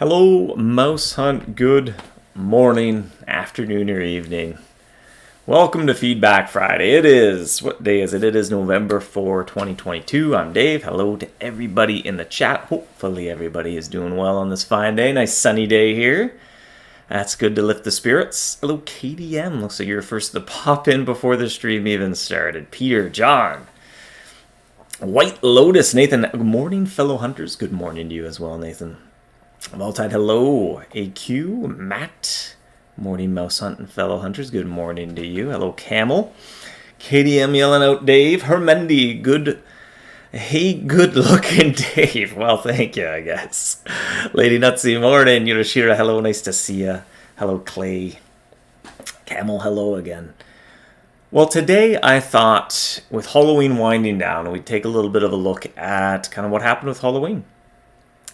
Hello, Mouse Hunt. Good morning, afternoon, or evening. Welcome to Feedback Friday. What day is it? It is November 4, 2022. I'm Dave. Hello to everybody in the chat. Hopefully everybody is doing well on this fine day. Nice sunny day here. That's good to lift the spirits. Hello, KDM. Looks like you're first to pop in before the stream even started. Peter, John, White Lotus, Nathan. Good morning, fellow hunters. Good morning to you as well, Nathan. Well-tied, hello, AQ, Matt, morning Mouse Hunt and fellow hunters, good morning to you. Hello, Camel, KDM yelling out Dave, Hermendi, good looking Dave. Well, thank you, I guess. Lady Nutsy, morning, Yurashira, hello, nice to see you. Hello, Clay, Camel, hello again. Well, today I thought with Halloween winding down, we'd take a little bit of a look at kind of what happened with Halloween.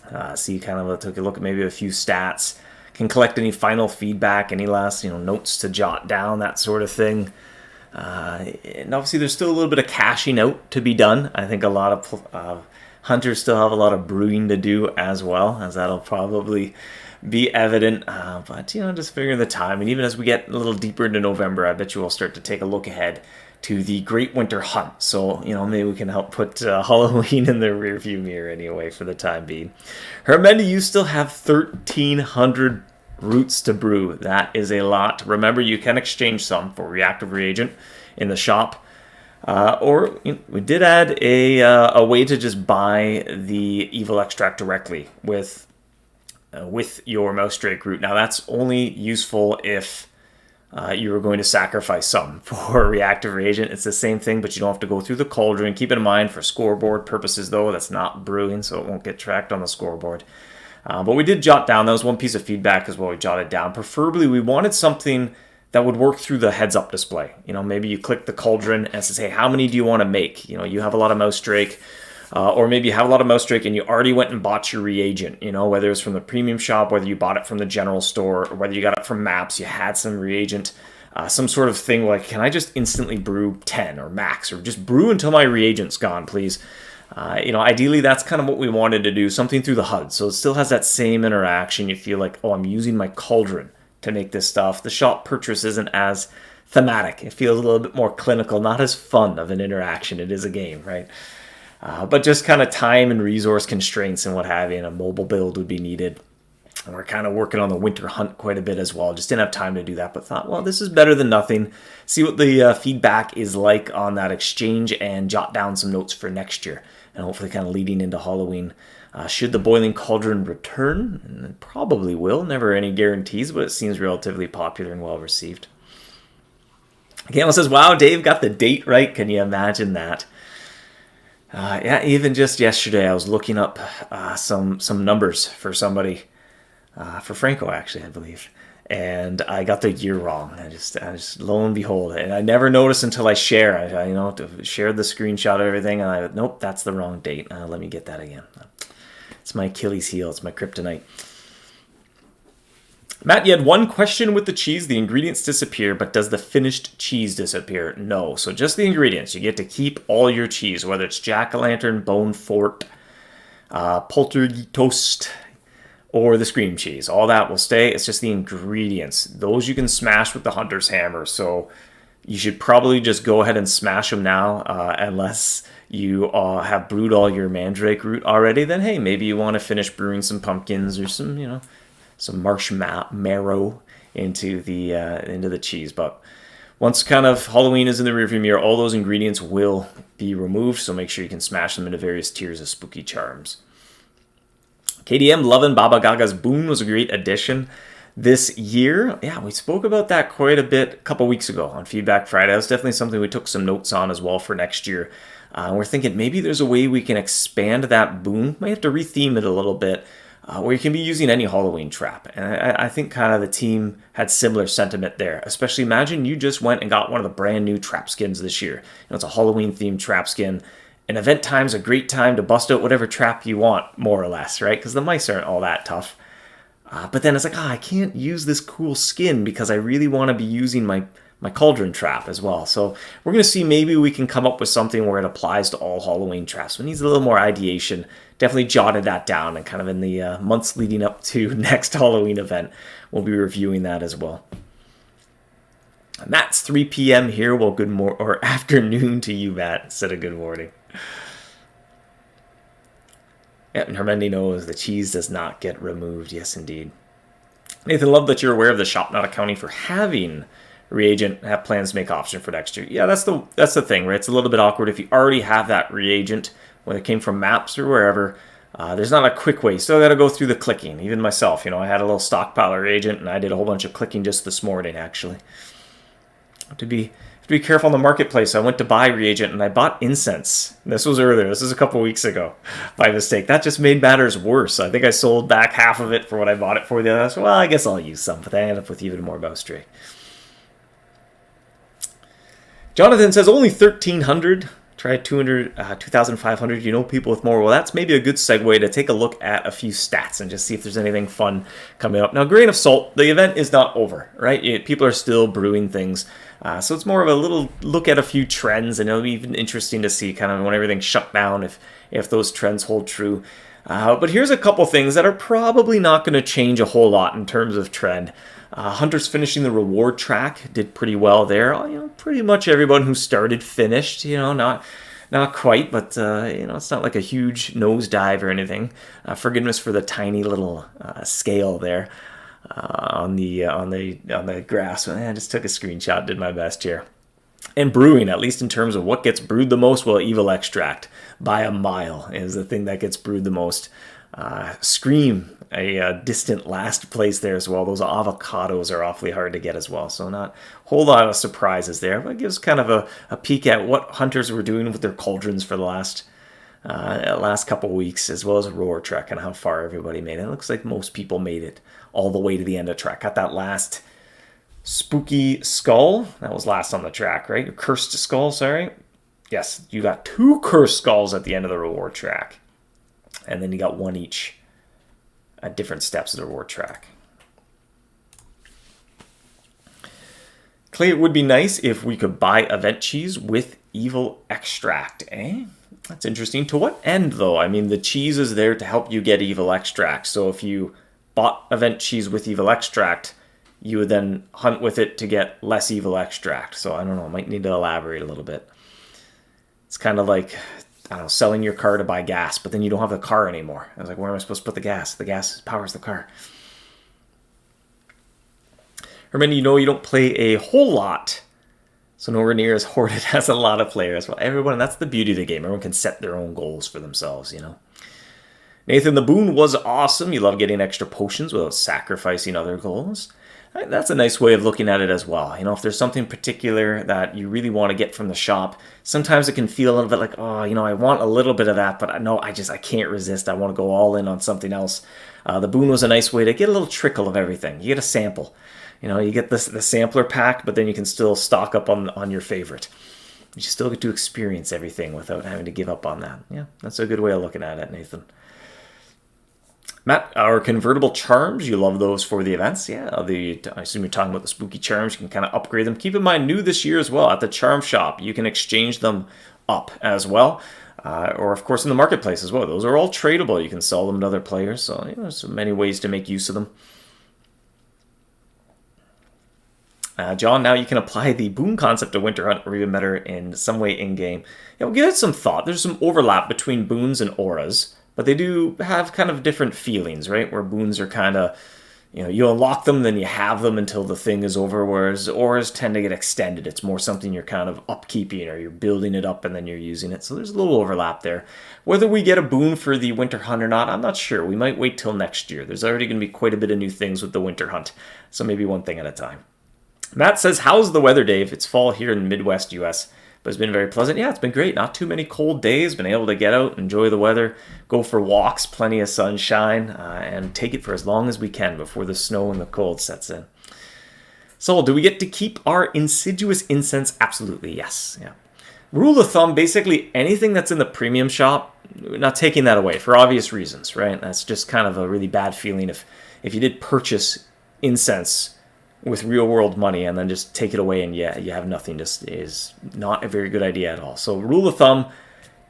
Took a look at maybe a few stats, can collect any final feedback, any last notes to jot down, that sort of thing. And obviously there's still a little bit of cashing out to be done. I think a lot of hunters still have a lot of brewing to do as well, as that'll probably be evident. But just figuring the time, and even as we get a little deeper into November, I bet you will start to take a look ahead to the Great Winter Hunt. So, maybe we can help put Halloween in the rearview mirror anyway for the time being. Hermendi, you still have 1,300 roots to brew. That is a lot. Remember, you can exchange some for reactive reagent in the shop. We did add a way to just buy the evil extract directly with your mouse drake root. Now, that's only useful if you were going to sacrifice some for reactive reagent. It's the same thing, but you don't have to go through the cauldron. Keep it in mind for scoreboard purposes, though. That's not brewing, so it won't get tracked on the scoreboard. But we did jot down. That was one piece of feedback as well. We jotted down. Preferably, we wanted something that would work through the heads-up display. Maybe you click the cauldron and it says, hey, how many do you want to make? You have a lot of mouse drake. Or maybe you have a lot of mouse drake and you already went and bought your reagent, whether it's from the premium shop, whether you bought it from the general store, or whether you got it from Maps, you had some reagent, some sort of thing like, can I just instantly brew 10 or max, or just brew until my reagent's gone, please? Ideally that's kind of what we wanted to do, something through the HUD. So it still has that same interaction. You feel like, oh, I'm using my cauldron to make this stuff. The shop purchase isn't as thematic. It feels a little bit more clinical, not as fun of an interaction. It is a game, right? But just kind of time and resource constraints and what have you, and a mobile build would be needed. And we're kind of working on the winter hunt quite a bit as well. Just didn't have time to do that, but thought, well, this is better than nothing. See what the feedback is like on that exchange and jot down some notes for next year. And hopefully kind of leading into Halloween. Should the Boiling Cauldron return? And it probably will. Never any guarantees, but it seems relatively popular and well received. Camel says, wow, Dave got the date right. Can you imagine that? Even just yesterday, I was looking up some numbers for somebody, for Franco, actually, I believe, and I got the year wrong. I just lo and behold, and I never noticed until I share. I shared the screenshot of everything, and nope, that's the wrong date. Let me get that again. It's my Achilles heel. It's my kryptonite. Matt, you had one question with the cheese. The ingredients disappear, but does the finished cheese disappear? No. So just the ingredients. You get to keep all your cheese, whether it's jack-o'-lantern, bone fort, poltergeist, or the scream cheese. All that will stay. It's just the ingredients. Those you can smash with the hunter's hammer. So you should probably just go ahead and smash them now, unless you have brewed all your mandrake root already. Then, hey, maybe you want to finish brewing some pumpkins or some marshmallow into the cheese. But once kind of Halloween is in the rearview mirror, all those ingredients will be removed, so make sure you can smash them into various tiers of spooky charms. KDM, loving Baba Gaga's Boon was a great addition this year. Yeah, we spoke about that quite a bit a couple weeks ago on Feedback Friday. That was definitely something we took some notes on as well for next year. We're thinking maybe there's a way we can expand that Boon. Might have to retheme it a little bit. Where you can be using any Halloween trap. And I think kind of the team had similar sentiment there. Especially imagine you just went and got one of the brand new trap skins this year. It's a Halloween themed trap skin. And event time's a great time to bust out whatever trap you want, more or less, right? Because the mice aren't all that tough. But then it's like, I can't use this cool skin because I really want to be using my my cauldron trap as well. So we're going to see maybe we can come up with something where it applies to all Halloween traps. It needs a little more ideation. Definitely jotted that down, and kind of in the months leading up to next Halloween event, we'll be reviewing that as well. And that's 3 p.m. here. Well, good or afternoon to you, Matt, instead of good morning. Yep, and Hermendi knows the cheese does not get removed. Yes, indeed. Nathan, love that you're aware of the shop not accounting for having reagent, have plans to make option for next year. Yeah, that's the thing, right? It's a little bit awkward if you already have that reagent, whether it came from maps or wherever. There's not a quick way. You still got to go through the clicking. Even myself, I had a little stockpile reagent, and I did a whole bunch of clicking just this morning, actually. Have to be careful in the marketplace. I went to buy reagent and I bought incense. This was earlier. This is a couple weeks ago by mistake. That just made matters worse. I think I sold back half of it for what I bought it for. The other, well, I guess I'll use some, but I ended up with even more mouse tray. Jonathan says only 1,300. Try 200, 2,500. People with more. Well, that's maybe a good segue to take a look at a few stats and just see if there's anything fun coming up. Now, grain of salt, the event is not over, right? People are still brewing things. So it's more of a little look at a few trends, and it'll be even interesting to see kind of when everything's shut down if those trends hold true. But here's a couple things that are probably not going to change a whole lot in terms of trend. Hunters finishing the reward track did pretty well there. Pretty much everyone who started finished. Not quite, but it's not like a huge nosedive or anything. Forgiveness for the tiny little scale there on the grass. I just took a screenshot, did my best here. And brewing, at least in terms of what gets brewed the most, well, evil extract by a mile is the thing that gets brewed the most. Scream, a distant last place there as well. Those avocados are awfully hard to get as well, so not a whole lot of surprises there, but it gives kind of a peek at what hunters were doing with their cauldrons for the last couple weeks, as well as a roar trek and how far everybody made it. It looks like most people made it all the way to the end of the track. Got that last spooky skull. That was last on the track, right? Your cursed skull, sorry. Yes, you got 2 cursed skulls at the end of the reward track. And then you got 1 each at different steps of the reward track. Clay, it would be nice if we could buy event cheese with evil extract, eh? That's interesting. To what end, though? I mean, the cheese is there to help you get evil extract. So if you bought event cheese with evil extract, you would then hunt with it to get less evil extract. So I don't know. I might need to elaborate a little bit. It's kind of like, I don't know, selling your car to buy gas, but then you don't have the car anymore. I was like, where am I supposed to put the gas? The gas powers the car. Hermione, you don't play a whole lot, so nowhere near as hoarded as a lot of players. Well, everyone, that's the beauty of the game. Everyone can set their own goals for themselves, Nathan, the boon was awesome. You love getting extra potions without sacrificing other goals. That's a nice way of looking at it as well. If there's something particular that you really want to get from the shop, sometimes it can feel a little bit like, I want a little bit of that, but I can't resist. I want to go all in on something else. The boon was a nice way to get a little trickle of everything. You get a sample. You get the sampler pack, but then you can still stock up on your favorite. You still get to experience everything without having to give up on that. Yeah, that's a good way of looking at it, Nathan. Matt, our convertible charms, you love those for the events. Yeah, I assume you're talking about the spooky charms. You can kind of upgrade them. Keep in mind, new this year as well, at the charm shop, you can exchange them up as well. Or, of course, in the marketplace as well. Those are all tradable. You can sell them to other players. So there's so many ways to make use of them. John, now you can apply the boon concept to Winter Hunt, or even better, in some way in-game. Give it some thought. There's some overlap between boons and auras, but they do have kind of different feelings, right? Where boons are kind of, you unlock them, then you have them until the thing is over, whereas auras tend to get extended. It's more something you're kind of upkeeping, or you're building it up and then you're using it. So there's a little overlap there. Whether we get a boon for the Winter Hunt or not, I'm not sure. We might wait till next year. There's already going to be quite a bit of new things with the Winter Hunt, so maybe one thing at a time. Matt says, how's the weather, Dave? It's fall here in the Midwest U.S., but it's been very pleasant. Yeah, it's been great. Not too many cold days. Been able to get out, enjoy the weather, go for walks, plenty of sunshine, and take it for as long as we can before the snow and the cold sets in. So, do we get to keep our insidious incense? Absolutely, yes. Yeah. Rule of thumb, basically anything that's in the premium shop, not taking that away for obvious reasons, right? That's just kind of a really bad feeling if you did purchase incense with real world money and then just take it away and yeah, you have nothing. Just is not a very good idea at all. So rule of thumb,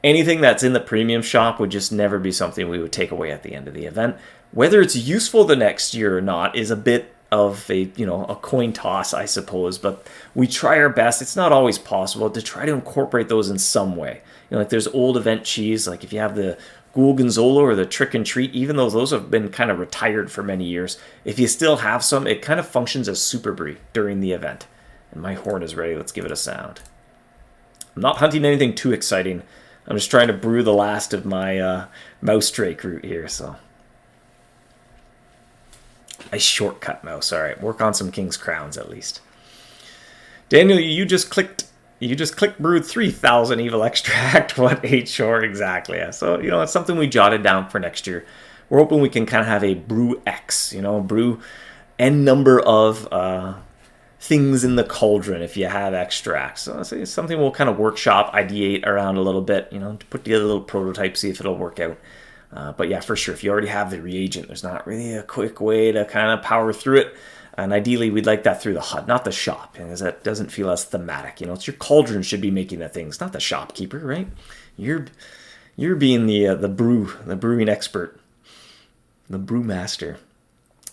anything that's in the premium shop would just never be something we would take away at the end of the event. Whether it's useful the next year or not is a bit of a coin toss, I suppose, but we try our best. It's not always possible to try to incorporate those in some way. Like there's old event cheese, like if you have the Gorgonzola or the Trick and Treat, even though those have been kind of retired for many years, if you still have some, it kind of functions as super brie during the event. And my horn is ready. Let's give it a sound. I'm not hunting anything too exciting. I'm just trying to brew the last of my mouse drake root here. So a shortcut mouse. All right, work on some King's Crowns at least. Daniel, you just clicked brewed 3,000 evil extract. What H4 exactly? Yeah. So, it's something we jotted down for next year. We're hoping we can kind of have a brew X, brew n number of things in the cauldron if you have extracts. So it's something we'll kind of workshop, ideate around a little bit, to put together a little prototype, see if it'll work out. But yeah, for sure, if you already have the reagent, there's not really a quick way to kind of power through it. And ideally, we'd like that through the HUD, not the shop, because that doesn't feel as thematic. It's your cauldron should be making the things, not the shopkeeper, right? You're being the brewing expert, the brewmaster.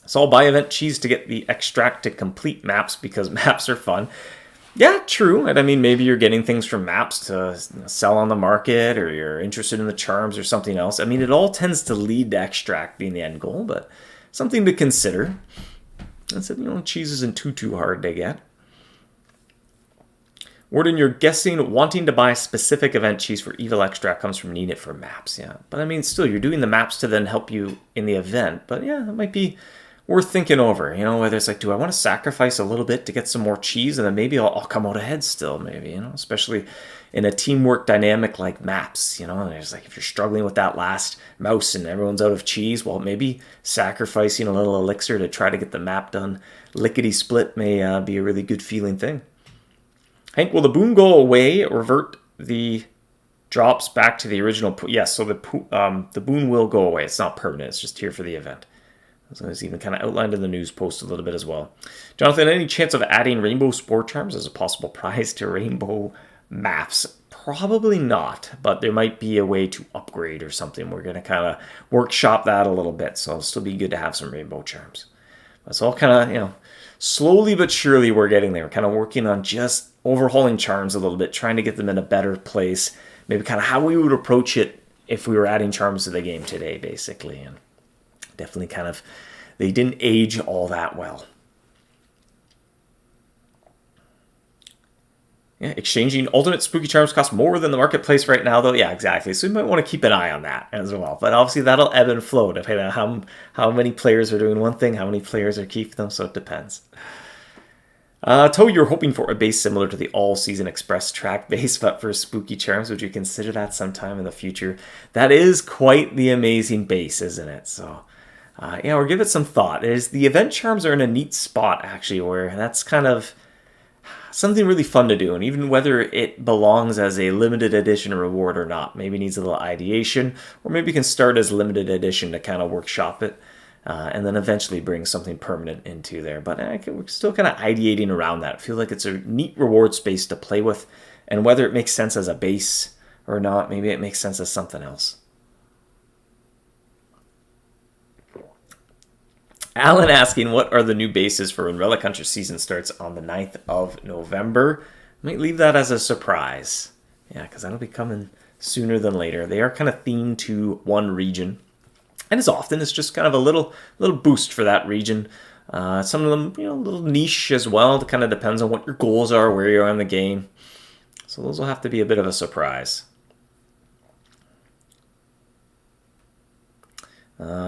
So I'll buy event cheese to get the extract to complete maps because maps are fun. Yeah, true. And I mean, maybe you're getting things from maps to sell on the market, or you're interested in the charms or something else. I mean, it all tends to lead to extract being the end goal, but something to consider. I said, cheese isn't too hard to get. Warden, you're guessing wanting to buy specific event cheese for evil extract comes from needing it for maps, yeah. But I mean, still, you're doing the maps to then help you in the event. But yeah, it might be worth thinking over, whether it's like, do I want to sacrifice a little bit to get some more cheese, and then maybe I'll come out ahead still, maybe, especially in a teamwork dynamic like maps, and there's like, if you're struggling with that last mouse and everyone's out of cheese, well, maybe sacrificing a little elixir to try to get the map done lickety split may be a really good feeling thing. Hank, will the boon go away, revert the drops back to the original? Yes, so the boon will go away. It's not permanent. It's just here for the event. So it's even kind of outlined in the news post a little bit as well. Jonathan, any chance of adding rainbow spore charms as a possible prize to rainbow maps? Probably not, but there might be a way to upgrade or something. We're going to kind of workshop that a little bit, so it'll still be good to have some rainbow charms. It's all kind of, slowly but surely we're getting there. We're kind of working on just overhauling charms a little bit, trying to get them in a better place. Maybe kind of how we would approach it if we were adding charms to the game today, basically. And definitely kind of, they didn't age all that well. Yeah, exchanging alternate spooky charms costs more than the marketplace right now, though. Yeah, exactly. So you might want to keep an eye on that as well. But obviously that'll ebb and flow depending on how many players are doing one thing, how many players are keeping them, so it depends. Toe, you're hoping for a base similar to the All Season Express track base, but for spooky charms. Would you consider that sometime in the future? That is quite the amazing base, isn't it? So, yeah, we'll give it some thought. The event charms are in a neat spot, actually, where that's kind of something really fun to do. And even whether it belongs as a limited edition reward or not, maybe needs a little ideation, or maybe can start as limited edition to kind of workshop it. And then eventually bring something permanent into there. But we're still kind of ideating around that. I feel like it's a neat reward space to play with. And whether it makes sense as a base or not, maybe it makes sense as something else. Alan asking, what are the new bases for when Relic Hunter season starts on the 9th of November? I might leave that as a surprise. Yeah, because that'll be coming sooner than later. They are kind of themed to one region. And as often, it's just kind of a little boost for that region. Some of them, a little niche as well. It kind of depends on what your goals are, where you are in the game. So those will have to be a bit of a surprise.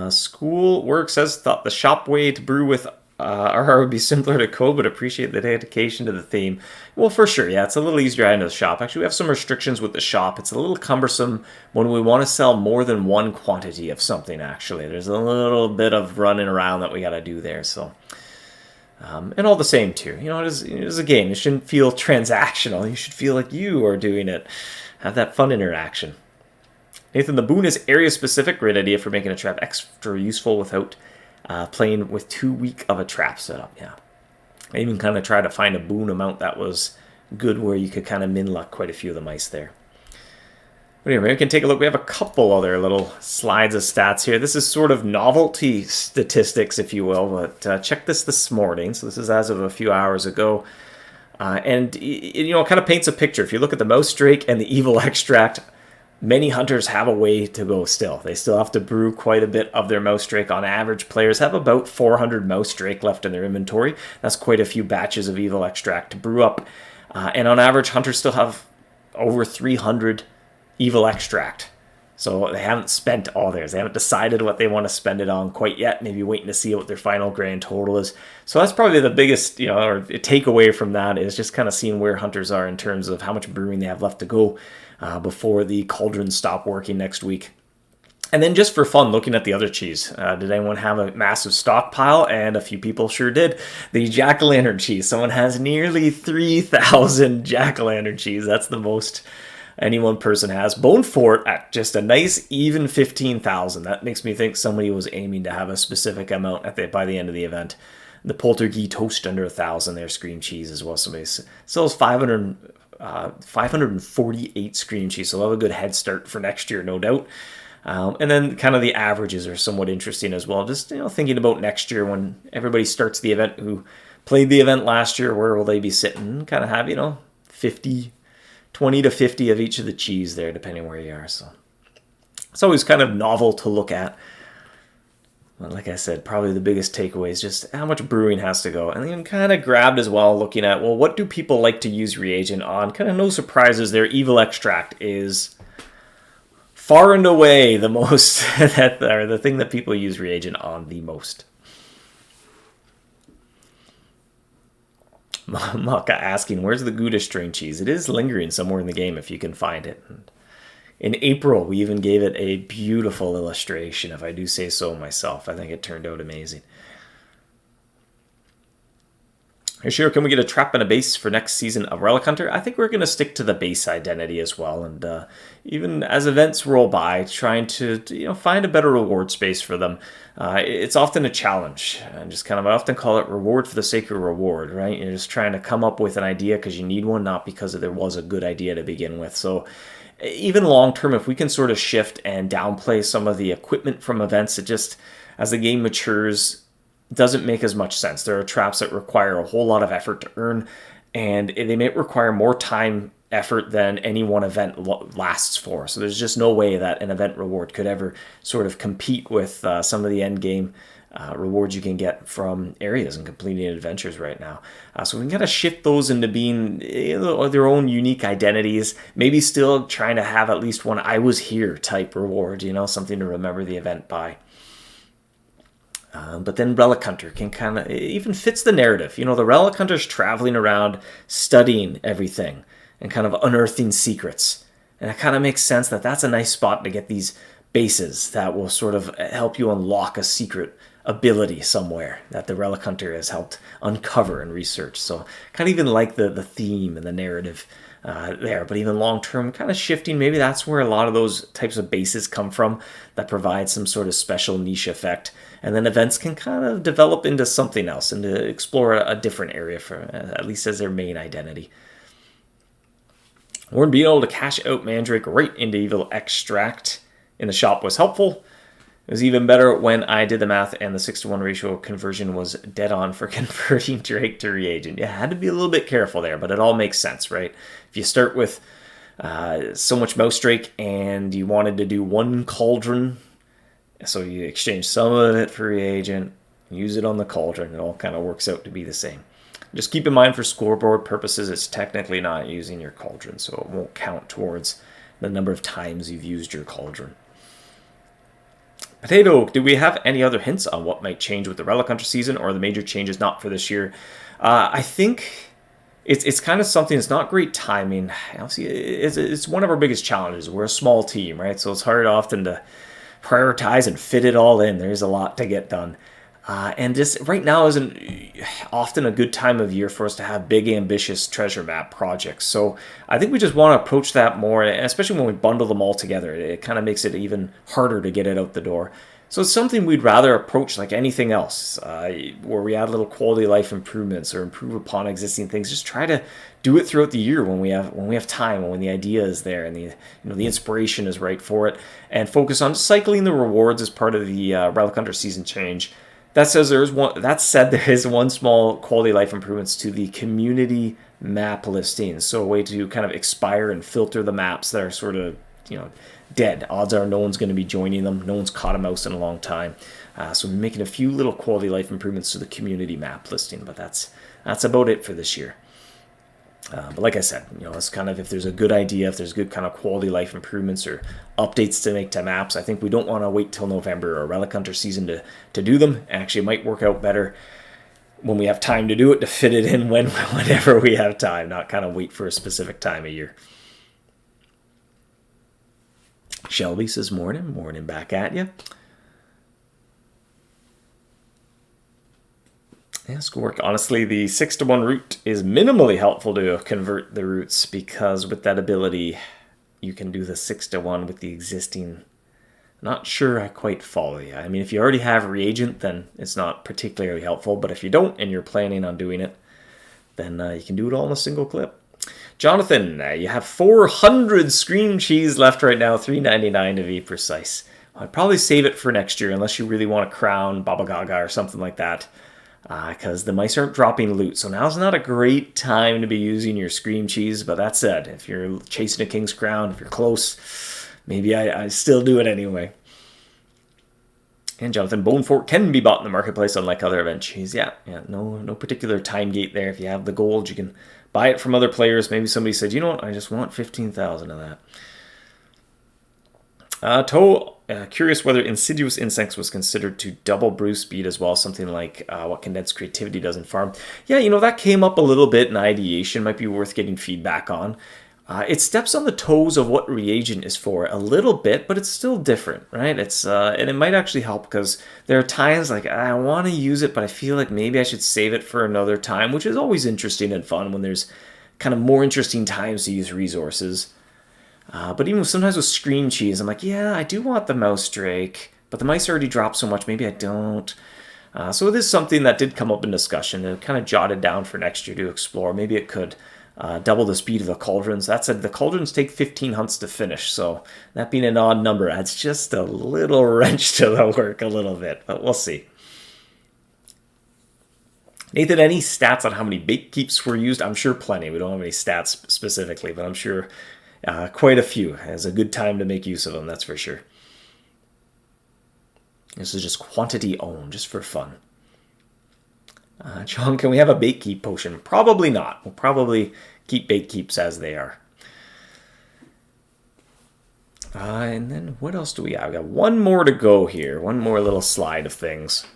Schoolwork says, thought the shop way to brew with RR would be simpler to code, but appreciate the dedication to the theme. Well, for sure, yeah, it's a little easier into the shop. Actually, we have some restrictions with the shop. It's a little cumbersome when we want to sell more than one quantity of something, actually. There's a little bit of running around that we got to do there, so. And all the same, too. It is a game. It shouldn't feel transactional. You should feel like you are doing it. Have that fun interaction. Nathan, the boon is area-specific. Great idea for making a trap extra useful without playing with too weak of a trap setup. Yeah. I even kind of tried to find a boon amount that was good where you could kind of min luck quite a few of the mice there. But anyway, we can take a look. We have a couple other little slides of stats here. This is sort of novelty statistics, if you will, but check this morning. So this is as of a few hours ago. And, you know, it kind of paints a picture. If you look at the Mouse Drake and the Evil Extract, many hunters have a way to go still. They still have to brew quite a bit of their Mouse Drake. On average, players have about 400 Mouse Drake left in their inventory. That's quite a few batches of Evil Extract to brew up. And on average, hunters still have over 300 Evil Extract. So they haven't spent all theirs. They haven't decided what they want to spend it on quite yet. Maybe waiting to see what their final grand total is. So that's probably the biggest, you know, or takeaway from that is just kind of seeing where hunters are in terms of how much brewing they have left to go before the cauldrons stop working next week. And then just for fun, looking at the other cheese. Did anyone have a massive stockpile? And a few people sure did. The jack-o'-lantern cheese. Someone has nearly 3,000 jack-o'-lantern cheese. That's the most any one person has. Bone Fort at just a nice even 15,000. That makes me think somebody was aiming to have a specific amount by the end of the event. The Poltergeist Toast under 1,000 there, Scream Cheese as well. Somebody sells 548 Scream Cheese, so they'll have a good head start for next year, no doubt. And then kind of the averages are somewhat interesting as well. Just, you know, thinking about next year when everybody starts the event who played the event last year, where will they be sitting? Kind of have, you know, 20 to 50 of each of the cheese there, depending where you are. So it's always kind of novel to look at. But like I said, probably the biggest takeaway is just how much brewing has to go. And then kind of grabbed as well, looking at, well, what do people like to use reagent on? Kind of no surprises there. Evil Extract is far and away the most, or the thing that people use reagent on the most. Maka asking, where's the Gouda string cheese? It is lingering somewhere in the game if you can find it. And in April, we even gave it a beautiful illustration, if I do say so myself. I think it turned out amazing. Sure, can we get a trap and a base for next season of Relic Hunter? I think we're going to stick to the base identity as well. And even as events roll by, trying to find a better reward space for them. It's often a challenge. And just kind of, I often call it reward for the sake of reward, right? You're just trying to come up with an idea because you need one, not because there was a good idea to begin with. So even long term, if we can sort of shift and downplay some of the equipment from events, it just, as the game matures, doesn't make as much sense. There are traps that require a whole lot of effort to earn, and they may require more time effort than any one event lasts for. So there's just no way that an event reward could ever sort of compete with some of the end game rewards you can get from areas and completing adventures right now. So we can kind of shift those into being their own unique identities, maybe still trying to have at least one I was here type reward, something to remember the event by. But then Relic Hunter can kind of, even fits the narrative. The Relic Hunter's traveling around studying everything and kind of unearthing secrets. And it kind of makes sense that that's a nice spot to get these bases that will sort of help you unlock a secret ability somewhere that the Relic Hunter has helped uncover and research. So kind of even like the theme and the narrative there, but even long term, kind of shifting. Maybe that's where a lot of those types of bases come from that provide some sort of special niche effect. And then events can kind of develop into something else and to explore a different area for at least as their main identity. Warren being able to cash out Mandrake right into Evil Extract in the shop was helpful. It was even better when I did the math and the 6-to-1 ratio conversion was dead on for converting Drake to reagent. You had to be a little bit careful there, but it all makes sense, right? If you start with so much Mouse Drake and you wanted to do one cauldron, so you exchange some of it for reagent, use it on the cauldron, it all kind of works out to be the same. Just keep in mind for scoreboard purposes, it's technically not using your cauldron, so it won't count towards the number of times you've used your cauldron. Potato, do we have any other hints on what might change with the Relic Hunter season or the major changes not for this year? I think it's kind of something that's not great timing. It's one of our biggest challenges. We're a small team, right? So it's hard often to prioritize and fit it all in. There's a lot to get done. And this right now isn't often a good time of year for us to have big, ambitious treasure map projects. So I think we just want to approach that more, especially when we bundle them all together. It kind of makes it even harder to get it out the door. So it's something we'd rather approach like anything else, where we add little quality of life improvements or improve upon existing things. Just try to do it throughout the year when we have time, when the idea is there and the inspiration is right for it, and focus on cycling the rewards as part of the Relic Hunter season change. That said, there is one small quality of life improvements to the community map listings. So a way to kind of expire and filter the maps that are sort of dead. Odds are no one's going to be joining them. No one's caught a mouse in a long time. So we're making a few little quality of life improvements to the community map listing, but that's about it for this year. But like I said, it's kind of, if there's a good idea, if there's good kind of quality of life improvements or updates to make to maps, I think we don't want to wait till November or Relic Hunter season to do them. Actually, it might work out better when we have time to do it, to fit it in whenever we have time, not kind of wait for a specific time of year. Shelby says morning back at you. Yeah, schoolwork. Honestly, the 6-to-1 route is minimally helpful to convert the routes, because with that ability, you can do the 6-to-1 with the existing. Not sure I quite follow you. I mean, if you already have reagent, then it's not particularly helpful. But if you don't and you're planning on doing it, then you can do it all in a single clip. Jonathan, you have 400 Scream Cheese left right now, $3.99 to be precise. I'd probably save it for next year, unless you really want to crown Baba Gaga or something like that, because the mice aren't dropping loot. So now's not a great time to be using your Scream Cheese. But that said, if you're chasing a King's Crown, if you're close, maybe I still do it anyway. And Jonathan, Bone Fort can be bought in the marketplace, unlike other event cheese. Yeah, no particular time gate there. If you have the gold, you can buy it from other players. Maybe somebody said, you know what, I just want 15,000 of that. Curious whether Insidious Insects was considered to double brew speed as well, something like what Condensed Creativity does in Farm. Yeah, that came up a little bit in ideation. Might be worth getting feedback on. It steps on the toes of what reagent is for a little bit, but it's still different, right? And it might actually help, because there are times like I want to use it, but I feel like maybe I should save it for another time, which is always interesting and fun when there's kind of more interesting times to use resources. But even sometimes with Scream Cheese, I'm like, yeah, I do want the Mouse Drake, but the mice already dropped so much, maybe I don't. So it is something that did come up in discussion and kind of jotted down for next year to explore. Maybe it could double the speed of the cauldrons. That said, the cauldrons take 15 hunts to finish, so that being an odd number adds just a little wrench to the work a little bit, but we'll see. Nathan, any stats on how many bait keeps were used? I'm sure plenty. We don't have any stats specifically, but I'm sure quite a few. It's a good time to make use of them, that's for sure. This is just quantity owned, just for fun. John, can we have a bait keep potion? Probably not. We'll probably keep bait keeps as they are. And then what else do we have? We got one more to go here. One more little slide of things.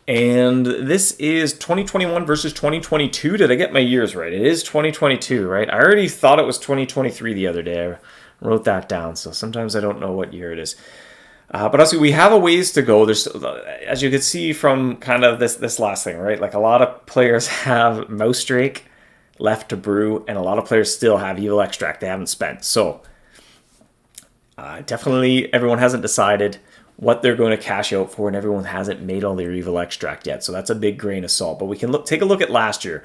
And this is 2021 versus 2022. Did I get my years right? It is 2022, right? I already thought it was 2023 the other day. I wrote that down, so sometimes I don't know what year it is. But also, we have a ways to go. There's, as you can see from kind of this last thing, right? Like, a lot of players have Mouse Drake left to brew, and a lot of players still have Evil Extract they haven't spent. So, definitely everyone hasn't decided what they're going to cash out for, and everyone hasn't made all their Evil Extract yet. So that's a big grain of salt. But we can take a look at last year.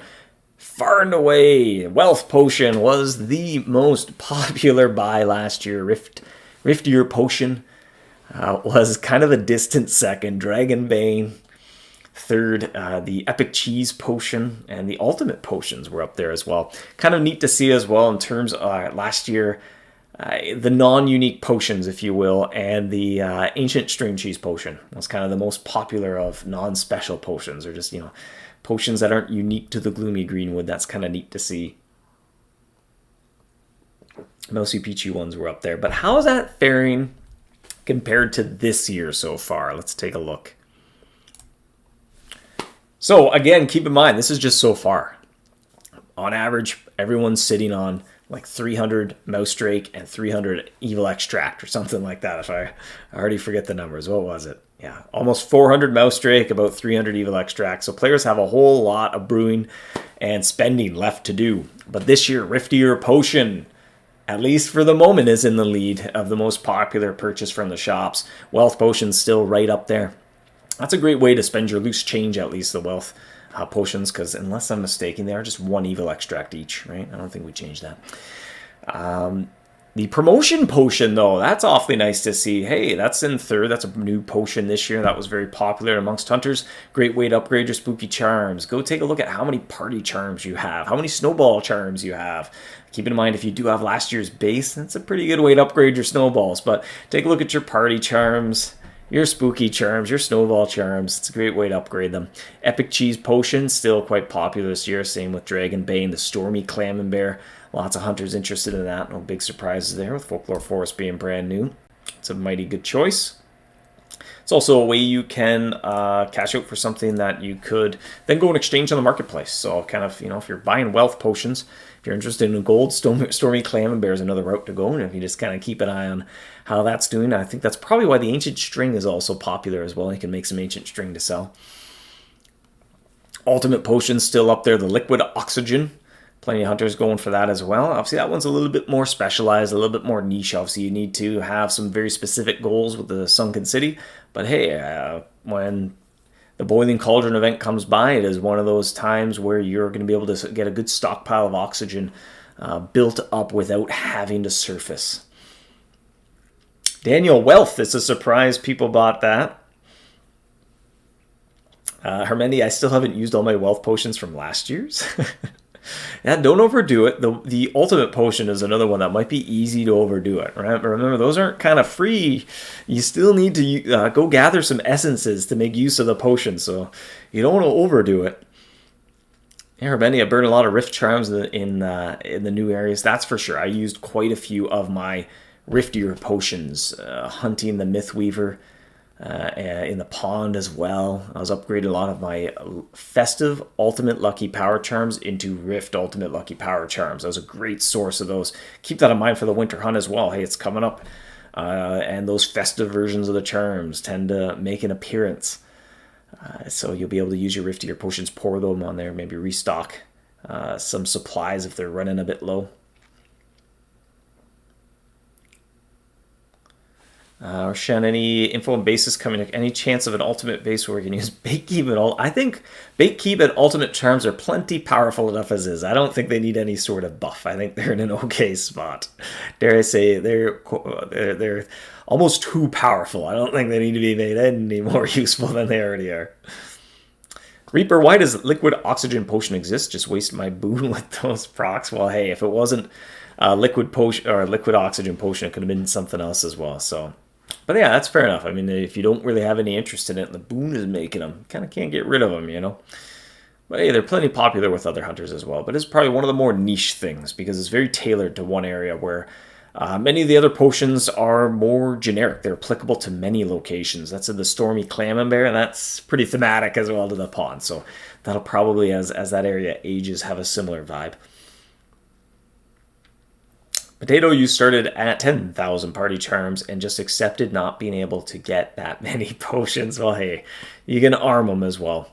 Far and away, Wealth Potion was the most popular buy last year. Riftier Potion was kind of a distant second. Dragon Bane third. The Epic Cheese Potion and the Ultimate Potions were up there as well. Kind of neat to see as well in terms of last year, the non-unique potions, if you will, and the Ancient String Cheese Potion was kind of the most popular of non-special potions, or just, potions that aren't unique to the Gloomy Greenwood. That's kind of neat to see. Mousy Peachy ones were up there. But how is that faring compared to this year so far? Let's take a look. So again, keep in mind, this is just so far. On average, everyone's sitting on like 300 Mouse Drake and 300 Evil Extract or something like that. If I already forget the numbers. What was it? Yeah, almost 400 Mouse Drake, about 300 Evil Extract. So players have a whole lot of brewing and spending left to do. But this year, Riftier Potion at least for the moment, is in the lead of the most popular purchase from the shops. Wealth potions still right up there. That's a great way to spend your loose change, at least the wealth potions, because unless I'm mistaken, they are just 1 evil extract each, right? I don't think we changed that. The promotion potion, though, that's awfully nice to see. Hey, that's in third. That's a new potion this year. That was very popular amongst hunters. Great way to upgrade your spooky charms. Go take a look at how many party charms you have, how many snowball charms you have. Keep in mind, if you do have last year's base, that's a pretty good way to upgrade your snowballs. But take a look at your party charms, your spooky charms, your snowball charms. It's a great way to upgrade them. Epic cheese potion, still quite popular this year. Same with Dragon Bane, the Stormy Clam and Bear. Lots of hunters interested in that. No big surprises there with Folklore Forest being brand new. It's a mighty good choice. It's also a way you can cash out for something that you could then go and exchange on the marketplace. So kind of, if you're buying wealth potions, if you're interested in gold, Stormy Clam and Bear is another route to go. And if you just kind of keep an eye on how that's doing, I think that's probably why the Ancient String is also popular as well. You can make some Ancient String to sell. Ultimate Potions still up there. The Liquid Oxygen. Plenty of hunters going for that as well. Obviously, that one's a little bit more specialized, a little bit more niche. Obviously, you need to have some very specific goals with the Sunken City. But hey, when the Boiling Cauldron event comes by, it is one of those times where you're going to be able to get a good stockpile of oxygen built up without having to surface. Daniel Wealth, it's a surprise people bought that. Hermendi, I still haven't used all my wealth potions from last year's. Yeah, don't overdo it. The ultimate potion is another one that might be easy to overdo it, right? But remember, those aren't kind of free. You still need to go gather some essences to make use of the potion, so you don't want to overdo it. Yeah, Benny, I burned a lot of rift charms in the new areas, that's for sure. I used quite a few of my riftier potions, hunting the Mythweaver, in the pond as well. I was upgrading a lot of my Festive Ultimate Lucky Power Charms into Rift Ultimate Lucky Power Charms. That was a great source of those. Keep that in mind for the Winter Hunt as well. Hey, it's coming up. And those festive versions of the charms tend to make an appearance. So you'll be able to use your riftier potions, pour them on there, maybe restock some supplies if they're running a bit low. Shen, any info on bases coming? Any chance of an ultimate base where we can use Bait Keep at all? I think Bait Keep and ultimate charms are plenty powerful enough as is. I don't think they need any sort of buff. I think they're in an okay spot. Dare I say they're almost too powerful. I don't think they need to be made any more useful than they already are. Reaper, why does Liquid Oxygen Potion exist? Just waste my boon with those procs. Well, hey, if it wasn't Liquid Potion or Liquid Oxygen Potion, it could have been something else as well. So. But yeah, that's fair enough. I mean, if you don't really have any interest in it, and the boon is making them, kind of can't get rid of them, But hey, they're plenty popular with other hunters as well. But it's probably one of the more niche things because it's very tailored to one area where many of the other potions are more generic. They're applicable to many locations. That's in the Stormy Clam and Bear, and that's pretty thematic as well to the pond. So that'll probably, as that area ages, have a similar vibe. Potato, you started at 10,000 party charms and just accepted not being able to get that many potions. Well, hey, you can arm them as well.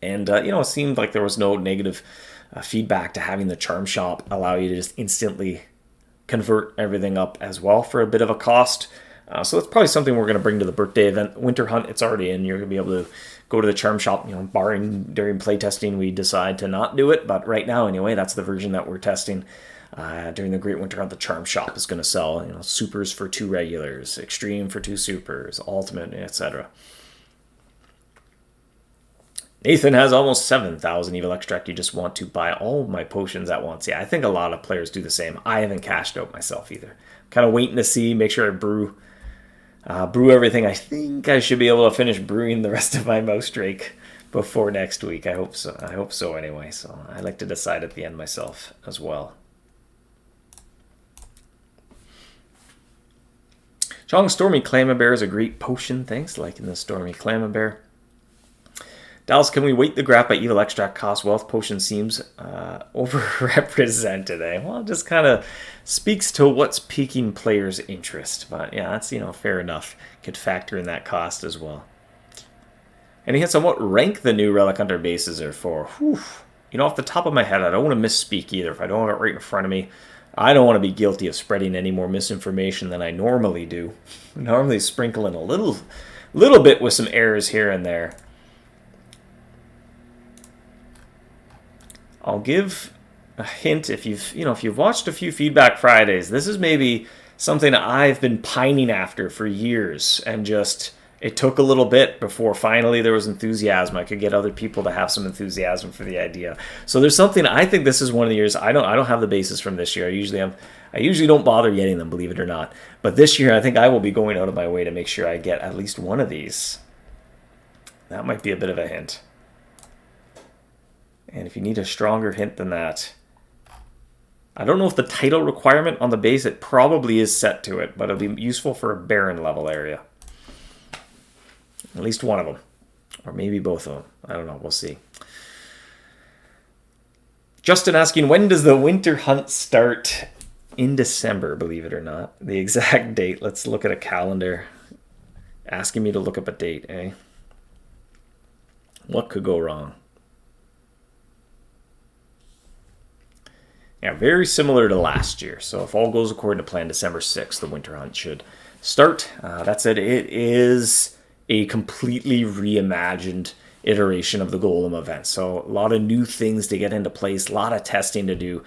And, it seemed like there was no negative feedback to having the charm shop allow you to just instantly convert everything up as well for a bit of a cost. So it's probably something we're going to bring to the birthday event. Winter Hunt, it's already in. You're going to be able to go to the charm shop, barring during playtesting we decide to not do it. But right now, anyway, that's the version that we're testing. During the Great Winter Hunt, the Charm Shop is going to sell, supers for 2 regulars, extreme for 2 supers, ultimate, etc. Nathan has almost 7,000 evil extract. You just want to buy all of my potions at once. Yeah, I think a lot of players do the same. I haven't cashed out myself either. Kind of waiting to see, make sure I brew everything. I think I should be able to finish brewing the rest of my Mouse Drake before next week. I hope so anyway. So I like to decide at the end myself as well. Chong Stormy Clam and Bear is a great potion. Thanks, liking the Stormy Clam and Bear. Dallas, can we weight the graph by evil extract cost? Wealth potion seems overrepresented. Well, it just kind of speaks to what's piquing players' interest. But yeah, that's fair enough. Could factor in that cost as well. Any hints on what rank the new Relic Hunter bases are for? Whew. Off the top of my head, I don't want to misspeak either if I don't have it right in front of me. I don't want to be guilty of spreading any more misinformation than I normally do. I normally sprinkle in a little bit with some errors here and there. I'll give a hint if you've watched a few Feedback Fridays. This is maybe something I've been pining after for years, and just it took a little bit before finally there was enthusiasm. I could get other people to have some enthusiasm for the idea. So there's something, I think this is one of the years. I don't have the bases from this year. I usually don't bother getting them, believe it or not. But this year I think I will be going out of my way to make sure I get at least one of these. That might be a bit of a hint. And if you need a stronger hint than that, I don't know if the title requirement on the base, it probably is set to it, but it'll be useful for a barren level area. At least one of them, or maybe both of them. I don't know, we'll see. Justin asking, when does the winter hunt start? In December, believe it or not. The exact date, let's look at a calendar. Asking me to look up a date, eh? What could go wrong? Yeah, very similar to last year. So if all goes according to plan, December 6th, the winter hunt should start. That said, it is a completely reimagined iteration of the Golem event. So a lot of new things to get into place, a lot of testing to do.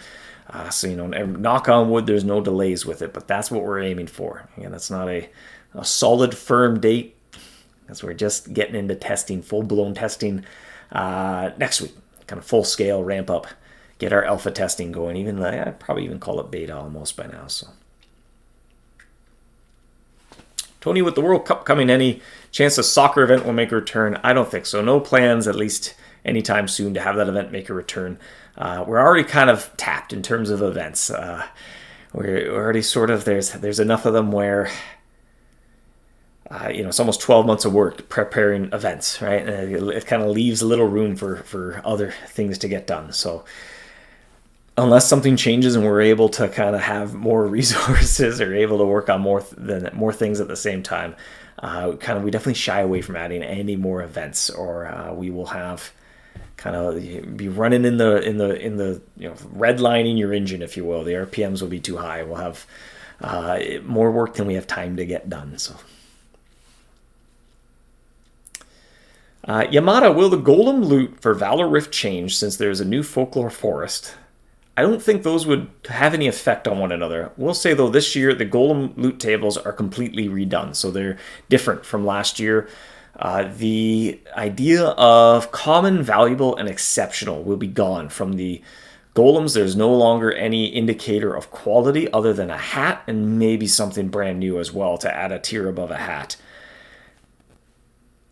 So, knock on wood, there's no delays with it, but that's what we're aiming for. Again, that's not a solid, firm date. That's we're just getting into testing, full-blown testing next week. Kind of full-scale ramp up. Get our alpha testing going. I'd probably even call it beta almost by now. So, Tony, with the World Cup coming, any chance a soccer event will make a return? I don't think so. No plans, at least anytime soon, to have that event make a return. We're already kind of tapped in terms of events. We're already sort of there's enough of them where it's almost 12 months of work preparing events, right? And it kind of leaves a little room for other things to get done. So unless something changes and we're able to kind of have more resources or able to work on more things at the same time, we definitely shy away from adding any more events, or we will have kind of be running in the redlining your engine, if you will. The RPMs will be too high. We'll have more work than we have time to get done. So. Yamada, will the Golem loot for Valor Rift change since there's a new folklore forest? I don't think those would have any effect on one another. We'll say, though, this year the Golem loot tables are completely redone, so they're different from last year. The idea of common, valuable, and exceptional will be gone from the Golems. There's no longer any indicator of quality other than a hat and maybe something brand new as well to add a tier above a hat.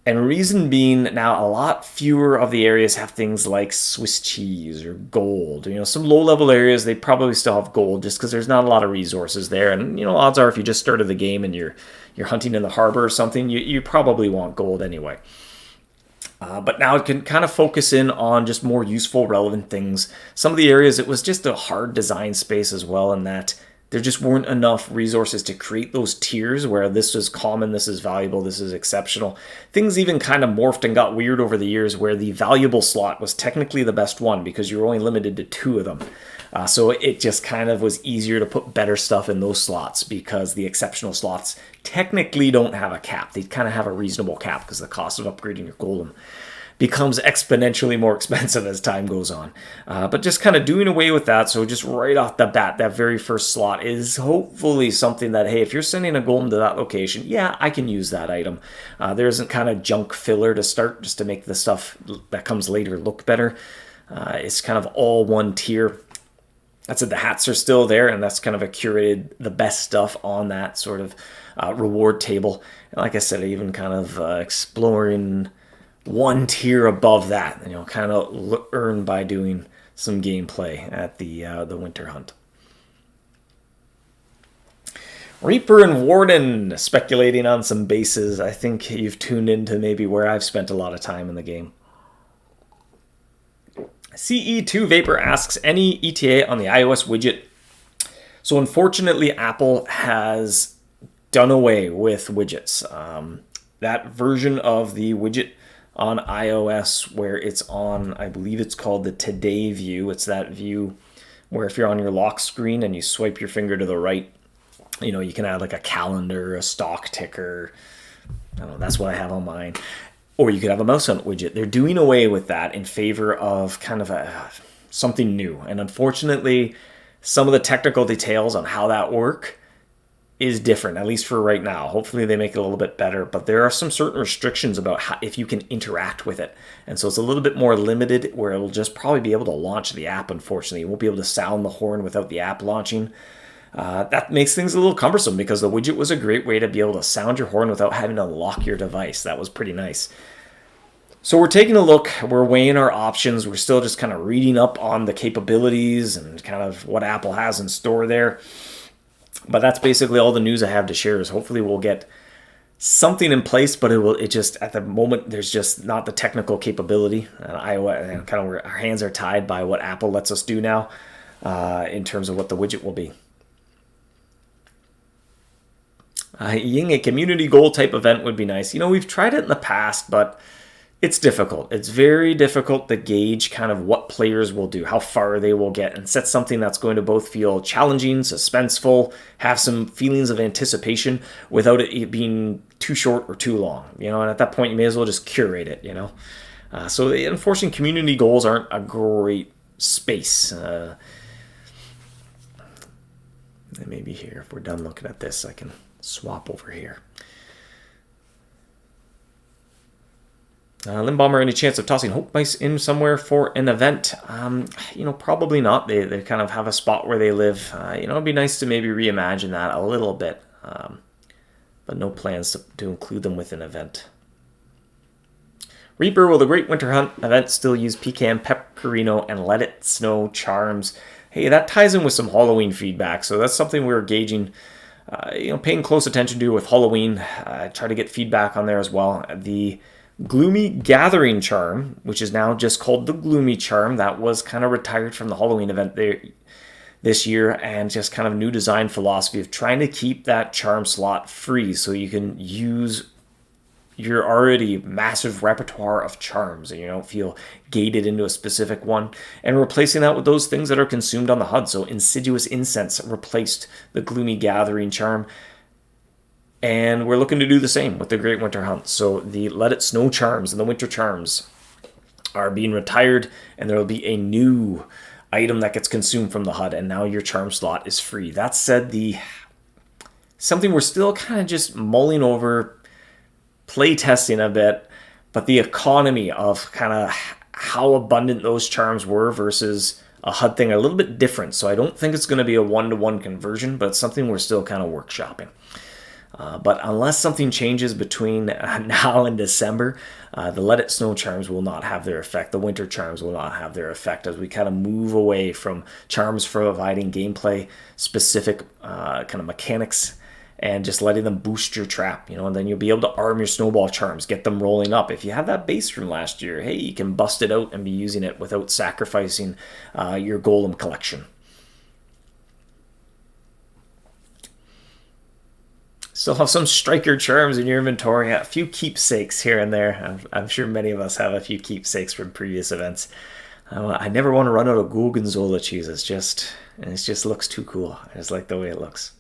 And reason being, now a lot fewer of the areas have things like Swiss cheese or gold. Some low-level areas, they probably still have gold just because there's not a lot of resources there. And, odds are if you just started the game and you're hunting in the harbor or something, you probably want gold anyway. But now it can kind of focus in on just more useful, relevant things. Some of the areas, it was just a hard design space as well, in that there just weren't enough resources to create those tiers where this is common, this is valuable, this is exceptional. Things even kind of morphed and got weird over the years where the valuable slot was technically the best one because you were only limited to 2 of them. So it just kind of was easier to put better stuff in those slots because the exceptional slots technically don't have a cap. They kind of have a reasonable cap because the cost of upgrading your Golem becomes exponentially more expensive as time goes on. But just kind of doing away with that, so just right off the bat, that very first slot is hopefully something that, hey, if you're sending a Golem to that location, yeah, I can use that item. There isn't kind of junk filler to start just to make the stuff that comes later look better. It's kind of all one tier. That's it, the hats are still there, and that's kind of a curated, the best stuff on that sort of reward table. And like I said, even kind of exploring one tier above that, kind of earn by doing some gameplay at the winter hunt. Reaper and Warden speculating on some bases. I think you've tuned into maybe where I've spent a lot of time in the game. CE2 Vapor asks, any ETA on the iOS widget? So unfortunately, Apple has done away with widgets. That version of the widget on iOS where it's on, I believe it's called the Today view. It's that view where if you're on your lock screen and you swipe your finger to the right, you can add like a calendar, a stock ticker. I don't know, that's what I have on mine. Or you could have a MouseHunt widget. They're doing away with that in favor of kind of something new. And unfortunately, some of the technical details on how that work is different, at least for right now. Hopefully they make it a little bit better, but there are some certain restrictions about if you can interact with it. And so it's a little bit more limited, where it'll just probably be able to launch the app, unfortunately. You won't be able to sound the horn without the app launching. That makes things a little cumbersome, because the widget was a great way to be able to sound your horn without having to lock your device. That was pretty nice. So we're taking a look, we're weighing our options, we're still just kind of reading up on the capabilities and kind of what Apple has in store there. But that's basically all the news I have to share. Is hopefully we'll get something in place, but it just, at the moment, there's just not the technical capability. And kind of our hands are tied by what Apple lets us do now in terms of what the widget will be. Ying, a community goal type event would be nice. We've tried it in the past, but it's difficult. It's very difficult to gauge kind of what players will do, how far they will get, and set something that's going to both feel challenging, suspenseful, have some feelings of anticipation without it being too short or too long. And at that point, you may as well just curate it, So unfortunately, community goals aren't a great space. Maybe here, if we're done looking at this, I can swap over here. Limbaummer, any chance of tossing Hope Mice in somewhere for an event? Probably not. They kind of have a spot where they live. It'd be nice to maybe reimagine that a little bit, but no plans to include them with an event. Reaper, will the Great Winter Hunt event still use Pecan, Pecorino, and Let It Snow charms? Hey, that ties in with some Halloween feedback, so that's something we're gauging, paying close attention to with Halloween. Try to get feedback on there as well. The Gloomy Gathering charm, which is now just called the Gloomy charm, that was kind of retired from the Halloween event there this year, and just kind of new design philosophy of trying to keep that charm slot free so you can use your already massive repertoire of charms and you don't feel gated into a specific one, and replacing that with those things that are consumed on the HUD. So Insidious Incense replaced the Gloomy Gathering charm. And we're looking to do the same with the Great Winter Hunt. So the Let It Snow charms and the Winter charms are being retired, and there will be a new item that gets consumed from the HUD, and now your charm slot is free. That said, something we're still kind of just mulling over, play testing a bit, but the economy of kind of how abundant those charms were versus a HUD thing are a little bit different. So I don't think it's going to be a one-to-one conversion, but it's something we're still kind of workshopping. But unless something changes between now and December, the Let It Snow charms will not have their effect. The Winter charms will not have their effect as we kind of move away from charms providing gameplay-specific kind of mechanics and just letting them boost your trap, and then you'll be able to arm your snowball charms, get them rolling up. If you have that base from last year, hey, you can bust it out and be using it without sacrificing your golem collection. Still have some striker charms in your inventory, a few keepsakes here and there. I'm sure many of us have a few keepsakes from previous events. I never want to run out of Gorgonzola cheese. It just looks too cool. I just like the way it looks.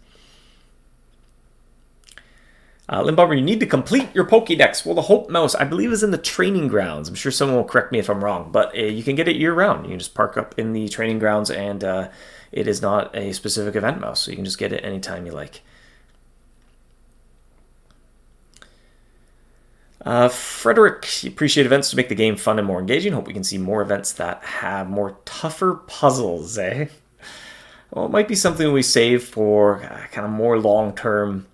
Limbaummer, you need to complete your Pokédex. Well, the Hope Mouse, I believe, is in the training grounds. I'm sure someone will correct me if I'm wrong, but you can get it year-round. You can just park up in the training grounds, and it is not a specific event mouse, so you can just get it anytime you like. Frederick, appreciate events to make the game fun and more engaging. Hope we can see more events that have more tougher puzzles, eh? Well, it might be something we save for kind of more long-term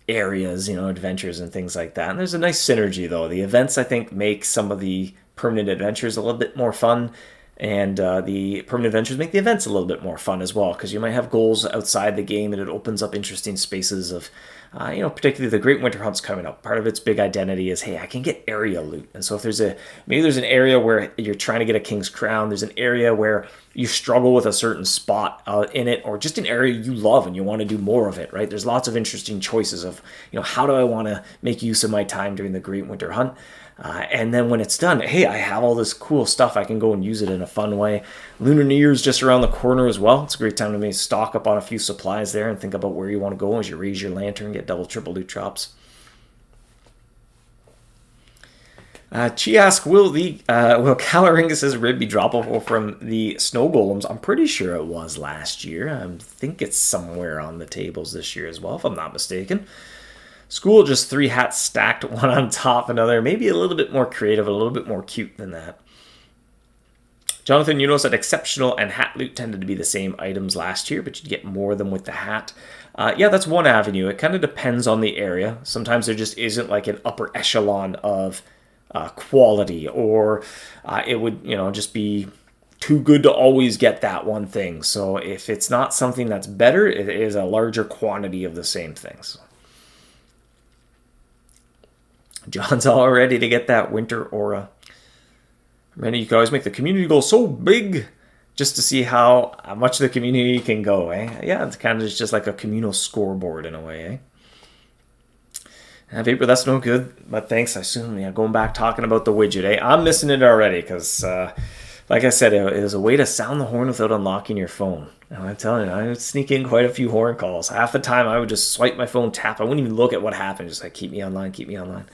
areas, adventures and things like that. And there's a nice synergy, though. The events, I think, make some of the permanent adventures a little bit more fun, and the permanent adventures make the events a little bit more fun as well, because you might have goals outside the game, and it opens up interesting spaces of particularly the Great Winter Hunt's coming up. Part of its big identity is, hey, I can get area loot. And so if there's an area where you're trying to get a King's Crown, there's an area where you struggle with a certain spot in it, or just an area you love and you want to do more of it, right? There's lots of interesting choices of, how do I want to make use of my time during the Great Winter Hunt? And then when it's done, hey, I have all this cool stuff. I can go and use it in a fun way. Lunar New Year's just around the corner as well. It's a great time to maybe stock up on a few supplies there and think about where you want to go as you raise your lantern, get double, triple loot drops. Chi asks, will Caloringus' rib be droppable from the snow golems? I'm pretty sure it was last year. I think it's somewhere on the tables this year as well, if I'm not mistaken. School, just 3 hats stacked, one on top of another. Maybe a little bit more creative, a little bit more cute than that. Jonathan, you noticed that exceptional and hat loot tended to be the same items last year, but you'd get more of them with the hat. Yeah, that's one avenue. It kind of depends on the area. Sometimes there just isn't like an upper echelon of quality, or it would, just be too good to always get that one thing. So if it's not something that's better, it is a larger quantity of the same things. John's all ready to get that winter aura. Remember, you can always make the community go so big just to see how much the community can go, eh? Yeah, it's kind of just like a communal scoreboard in a way, eh? Vapor, that's no good, but thanks. I assume, going back talking about the widget, eh? I'm missing it already because, like I said, it was a way to sound the horn without unlocking your phone. And I'm telling you, I would sneak in quite a few horn calls. Half the time, I would just swipe my phone, tap. I wouldn't even look at what happened. Just like, keep me online, keep me online.